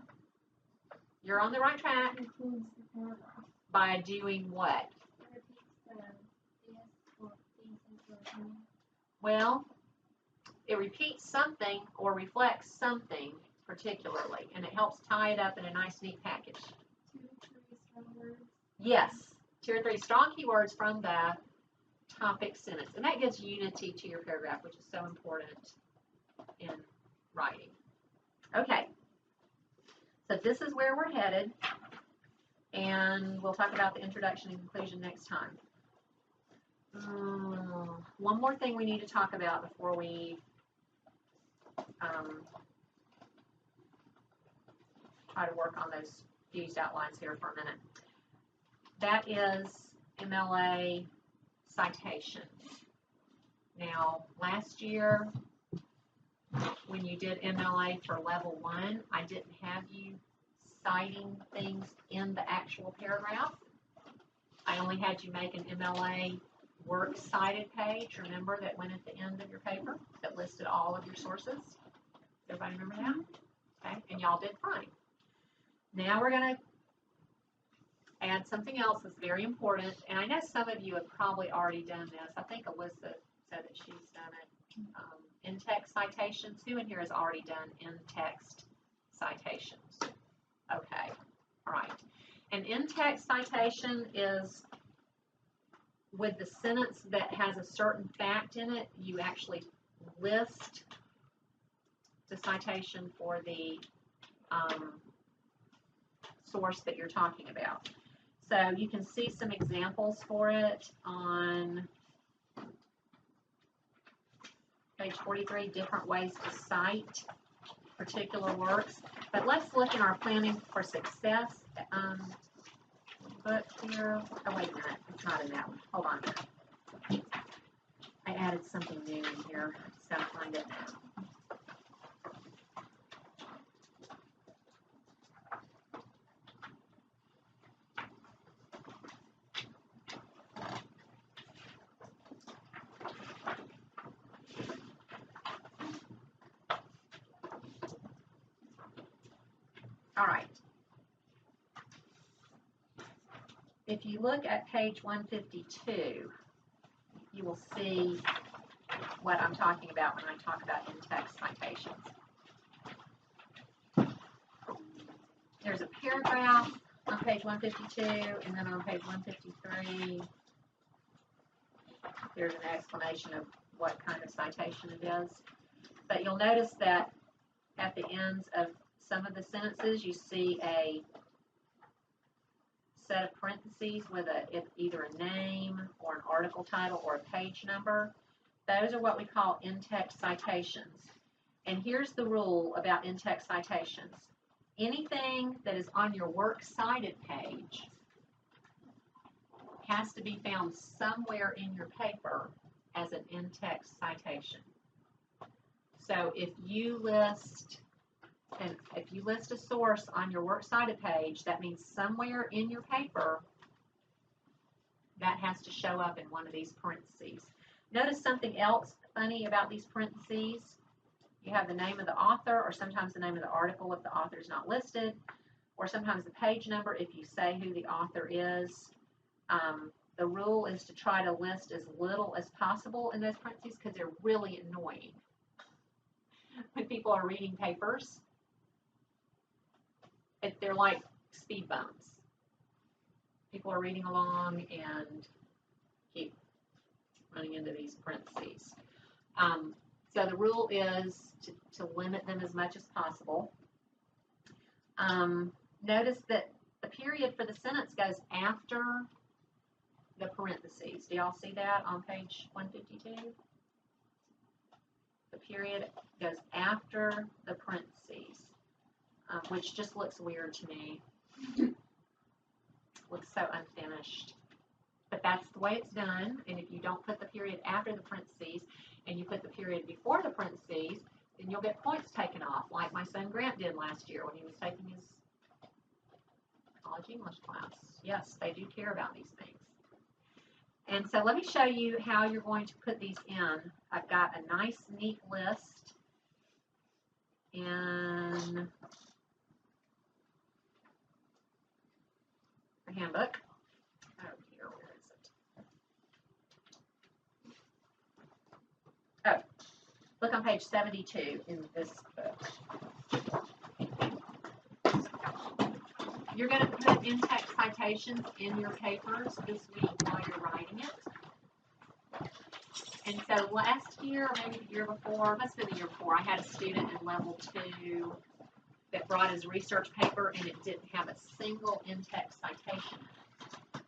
You're on the right track. It includes the paragraph. By doing what? It repeats the yes or things into opinion. Well, it repeats something or reflects something particularly, and it helps tie it up in a nice, neat package. 2 or 3 strong words. Yes, 2 or 3 strong keywords from the topic sentence, and that gives unity to your paragraph, which is so important in writing. Okay, so this is where we're headed, and we'll talk about the introduction and conclusion next time. One more thing we need to talk about before we try to work on those fused outlines here for a minute. That is MLA citations. Now, last year, when you did MLA for level 1, I didn't have you citing things in the actual paragraph. I only had you make an MLA works cited page, remember, that went at the end of your paper that listed all of your sources. Everybody remember that? Okay, and y'all did fine. Now we're going to add something else that's very important, and I know some of you have probably already done this. I think Alyssa said that she's done it. In-text citations. Who in here has already done in-text citations? Okay, all right. An in-text citation is with the sentence that has a certain fact in it, you actually list the citation for the source that you're talking about. So you can see some examples for it on page 43, different ways to cite particular works. But let's look in our Planning for Success book here. Oh, wait a minute. It's not in that one. Hold on a minute. I added something new in here. Just gotta find it. All right. If you look at page 152, you will see what I'm talking about when I talk about in-text citations. There's a paragraph on page 152, and then on page 153, there's an explanation of what kind of citation it is. But you'll notice that at the ends of some of the sentences, you see a set of parentheses with either a name or an article title or a page number. Those are what we call in-text citations. And here's the rule about in-text citations. Anything that is on your works cited page has to be found somewhere in your paper as an in-text citation. So if you list a source on your works cited page, that means somewhere in your paper that has to show up in one of these parentheses. Notice something else funny about these parentheses. You have the name of the author, or sometimes the name of the article if the author is not listed, or sometimes the page number if you say who the author is. The rule is to try to list as little as possible in those parentheses because they're really annoying when people are reading papers. They're like speed bumps. People are reading along and keep running into these parentheses. So the rule is to limit them as much as possible. Notice that the period for the sentence goes after the parentheses. Do y'all see that on page 152? The period goes after the parentheses, which just looks weird to me. Looks so unfinished. But that's the way it's done, and if you don't put the period after the parentheses and you put the period before the parentheses, then you'll get points taken off, like my son Grant did last year when he was taking his college English class. Yes, they do care about these things. And so let me show you how you're going to put these in. I've got a nice, neat list in the handbook. Oh, here, where is it? Oh, look on page 72 in this book. You're going to put in-text citations in your papers this week while you're writing it. And so last year, or maybe the year before, must have been the year before, I had a student in level 2 that brought his research paper and it didn't have a single in-text citation in it.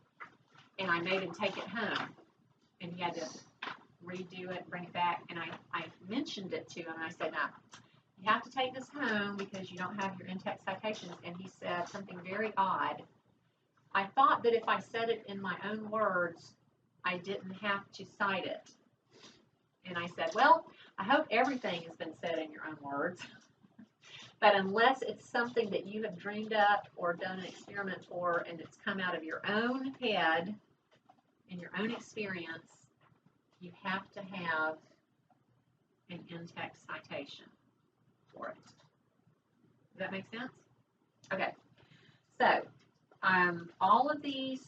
And I made him take it home and he had to redo it, bring it back, and I mentioned it to him and I said, now, you have to take this home because you don't have your in-text citations. And he said something very odd. I thought that if I said it in my own words, I didn't have to cite it. And I said, well, I hope everything has been said in your own words. But unless it's something that you have dreamed up or done an experiment for and it's come out of your own head and your own experience, you have to have an in-text citation for it. Does that make sense? Okay. So, all of these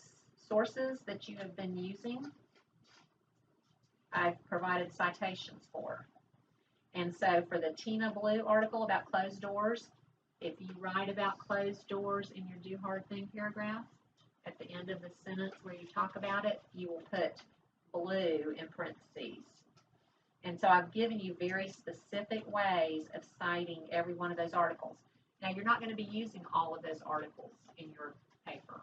sources that you have been using, I've provided citations for. And so for the Tina Blue article about closed doors, if you write about closed doors in your do hard thing paragraph, at the end of the sentence where you talk about it, you will put blue in parentheses. And so I've given you very specific ways of citing every one of those articles. Now, you're not going to be using all of those articles in your paper.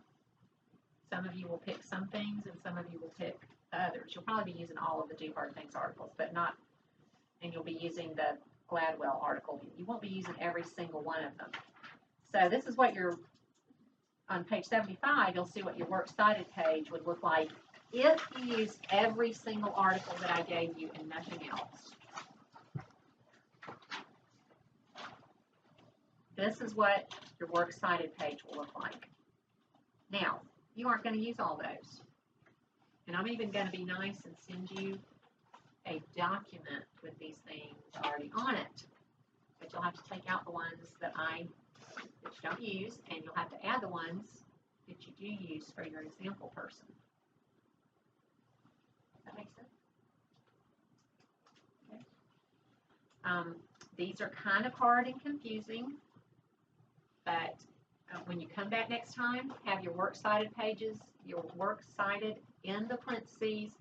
Some of you will pick some things and some of you will pick others. You'll probably be using all of the Do Hard Things articles, but not, and you'll be using the Gladwell article. You won't be using every single one of them. So this is what your, on page 75, you'll see what your works cited page would look like if you used every single article that I gave you and nothing else. This is what your works cited page will look like. Now, you aren't going to use all those. And I'm even going to be nice and send you a document with these things already on it. But you'll have to take out the ones that I that you don't use, and you'll have to add the ones that you do use for your example person. Does that make sense? Okay. These are kind of hard and confusing, but when you come back next time, have your works cited pages, your works cited in the parentheses,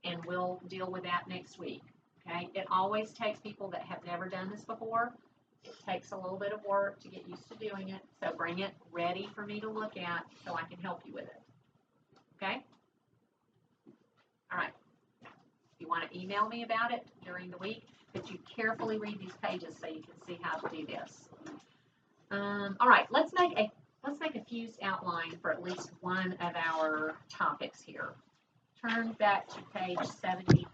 and we'll deal with that next week. Okay? It always takes people that have never done this before. It takes a little bit of work to get used to doing it, so bring it ready for me to look at so I can help you with it. Okay? All right. If you want to email me about it during the week, but you carefully read these pages so you can see how to do this. All right, let's make a fused outline for at least one of our topics here. Turn back to page 76.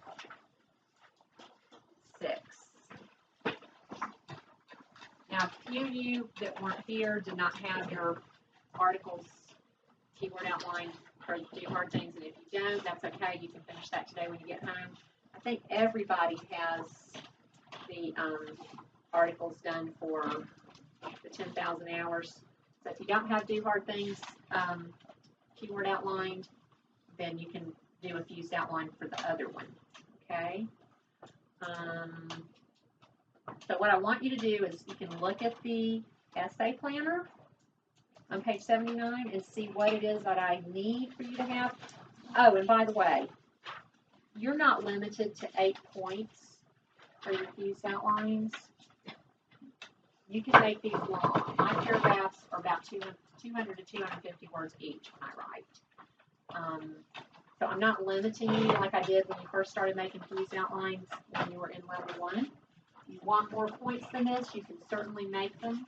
Now, a few of you that weren't here did not have your articles keyword outline for do hard things, and if you don't, that's okay. You can finish that today when you get home. I think everybody has the articles done for the 10,000 hours. So if you don't have do hard things keyword outlined, then you can do a fused outline for the other one. Okay. So what I want you to do is you can look at the essay planner on page 79 and see what it is that I need for you to have. Oh, and by the way, you're not limited to 8 points for your fused outlines. You can make these long. My paragraphs are about 200 to 250 words each when I write. So I'm not limiting you like I did when you first started making fused outlines when you were in level 1. If you want more points than this, you can certainly make them.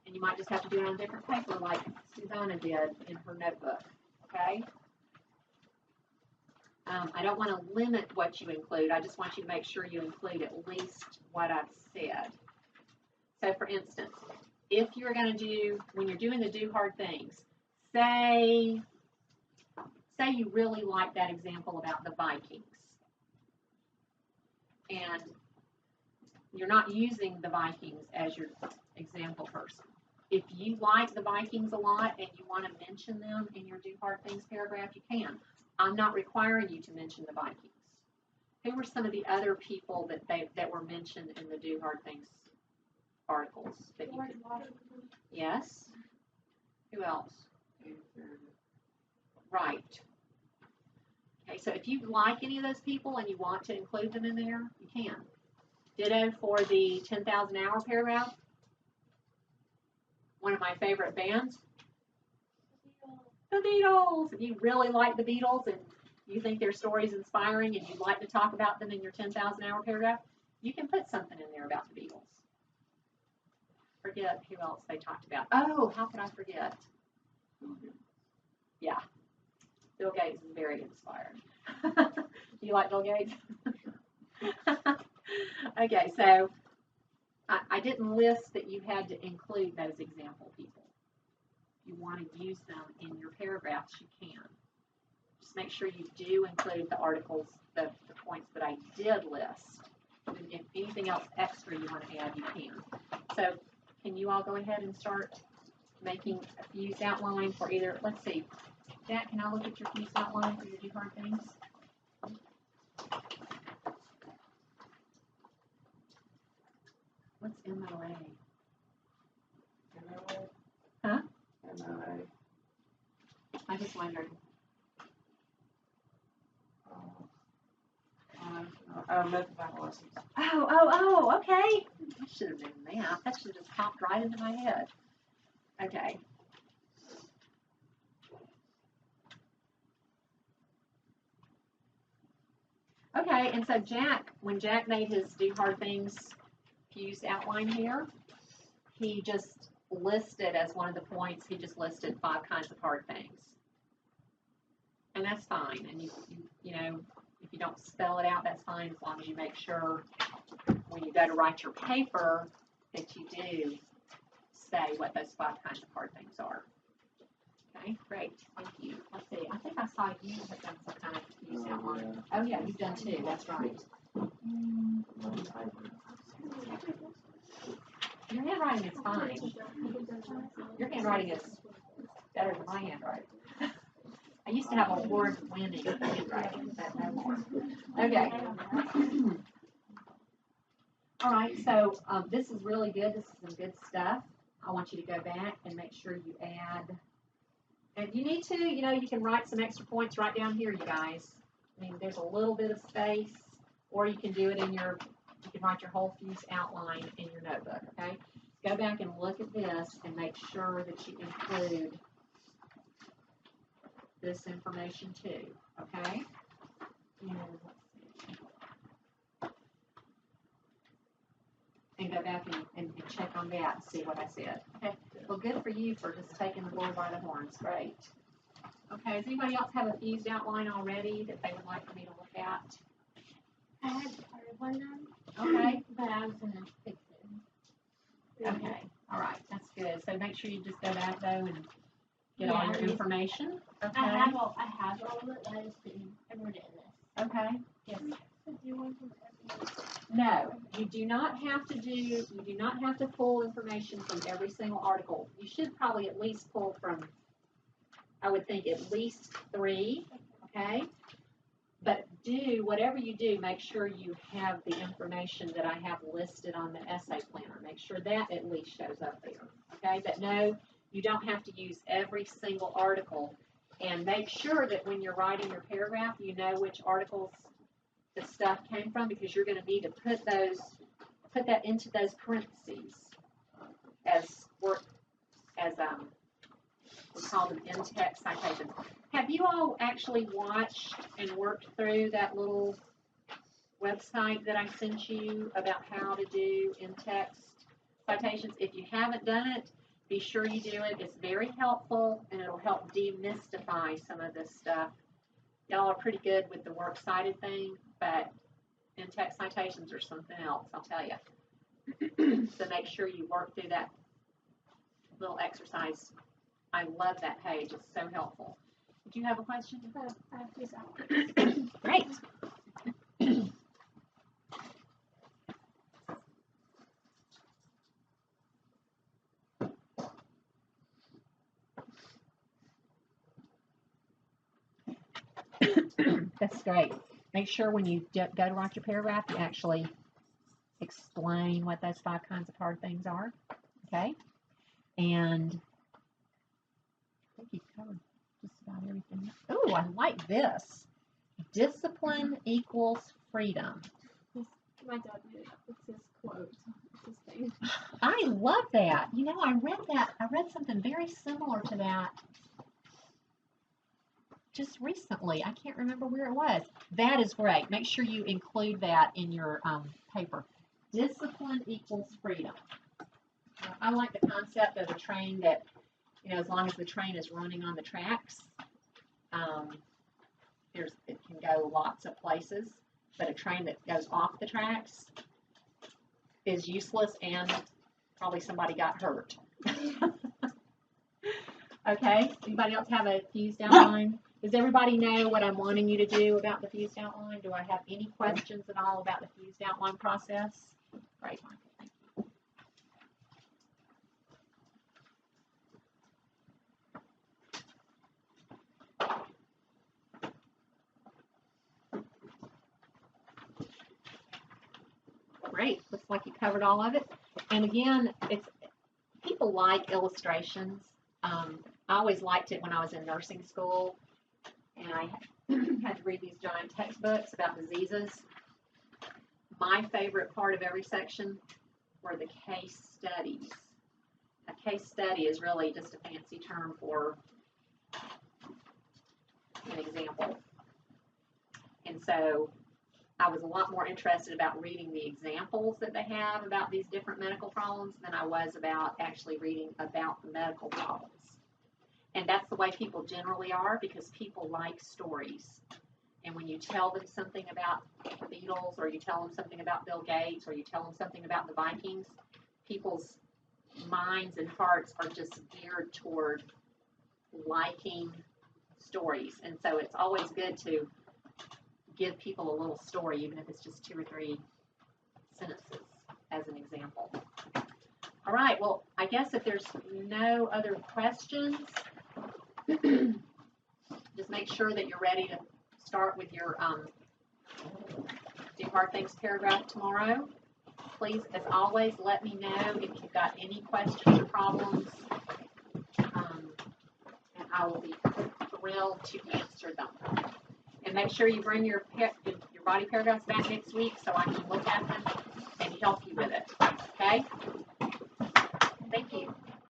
And you might just have to do it on a different paper like Susanna did in her notebook. Okay? I don't want to limit what you include. I just want you to make sure you include at least what I've said. So for instance, if you're going to do, when you're doing the do hard things, say you really like that example about the Vikings. And you're not using the Vikings as your example person. If you like the Vikings a lot and you want to mention them in your do hard things paragraph, you can. I'm not requiring you to mention the Vikings. Who were some of the other people that were mentioned in the do hard things articles? That you could, yes. Who else? Right. Okay, so if you like any of those people and you want to include them in there, you can. Ditto for the 10,000 hour paragraph. One of my favorite bands. The Beatles. If you really like the Beatles and you think their story's inspiring and you'd like to talk about them in your 10,000 hour paragraph, you can put something in there about the Beatles. Forget who else they talked about. Oh, how could I forget? Yeah. Bill Gates is very inspiring. Do you like Bill Gates? Okay, so I didn't list that you had to include those example people. If you want to use them in your paragraphs, you can. Just make sure you do include the articles, the points that I did list. And if anything else extra you want to add, you can. So can you all go ahead and start making a fused outline for either, let's see, Jack, can I look at your fused outline for your do hard things? What's MOA? Huh? MOA. I just wondered. Methodologies. Oh, okay. That should have been that. That should have just popped right into my head. Okay. Okay, and so Jack, when Jack made his do hard things fused outline here, he just listed as one of the points, he just listed 5 kinds of hard things. And that's fine. And you know, if you don't spell it out, that's fine, as long as you make sure when you go to write your paper that you do say what those 5 kinds of hard things are. Okay, great. Thank you. Let's see. I think I saw you have done some kind of fused outline. Oh yeah, you've done 2. That's right. Your handwriting is fine. Your handwriting is better than my handwriting. I used to have a award-winning handwriting, but no more. Okay. All right, so this is really good. This is some good stuff. I want you to go back and make sure you add. And if you need to, you can write some extra points right down here, you guys. I mean, there's a little bit of space, or you can do it you can write your whole fuse outline in your notebook, okay? Go back and look at this and make sure that you include this information too, okay? And let's see. And go back and check on that and see what I said. Okay, well, good for you for just taking the bull by the horns. Great. Okay, does anybody else have a fused outline already that they would like for me to look at? I had part of one done, Okay. but I was gonna fix it. Okay, all right, that's good. So make sure you just go back though and get all your information. Okay. I have all of it. I just didn't. I wrote it in this. Okay. Yes. So do you want to? No, you do not have to pull information from every single article. You should probably at least pull from, I would think, at least 3, okay? But whatever you do, make sure you have the information that I have listed on the essay planner. Make sure that at least shows up there, okay? But no, you don't have to use every single article. And make sure that when you're writing your paragraph, you know which articles the stuff came from, because you're going to need to put that into those parentheses as we call them in-text citations. Have you all actually watched and worked through that little website that I sent you about how to do in-text citations? If you haven't done it, be sure you do it. It's very helpful, and it'll help demystify some of this stuff. Y'all are pretty good with the works cited thing, but in-text citations are something else, I'll tell you. So make sure you work through that little exercise. I love that page. It's so helpful. Did you have a question? I have to out. Great. That's great. Make sure when you go to write your paragraph, you actually explain what those 5 kinds of hard things are, okay? And I think you've covered just about everything. Oh, I like this. Discipline equals freedom. My dad made it up. It's his quote. It's his thing. I love that. I read that. I read something very similar to that just recently. I can't remember where it was. That is great. Make sure you include that in your paper. Discipline equals freedom. I like the concept of a train that, as long as the train is running on the tracks, it can go lots of places, but a train that goes off the tracks is useless, and probably somebody got hurt. Okay, anybody else have a fused outline? Does everybody know what I'm wanting you to do about the fused outline? Do I have any questions at all about the fused outline process? Great, Michael, thank you. Great, looks like you covered all of it. And again, people like illustrations. I always liked it when I was in nursing school, and I had to read these giant textbooks about diseases. My favorite part of every section were the case studies. A case study is really just a fancy term for an example. And so I was a lot more interested about reading the examples that they have about these different medical problems than I was about actually reading about the medical problems. And that's the way people generally are, because people like stories. And when you tell them something about the Beatles, or you tell them something about Bill Gates, or you tell them something about the Vikings, people's minds and hearts are just geared toward liking stories. And so it's always good to give people a little story, even if it's just 2 or 3 sentences as an example. All right, well, I guess if there's no other questions, just make sure that you're ready to start with your do hard things paragraph tomorrow. Please, as always, let me know if you've got any questions or problems, and I will be thrilled to answer them. And make sure you bring your body paragraphs back next week so I can look at them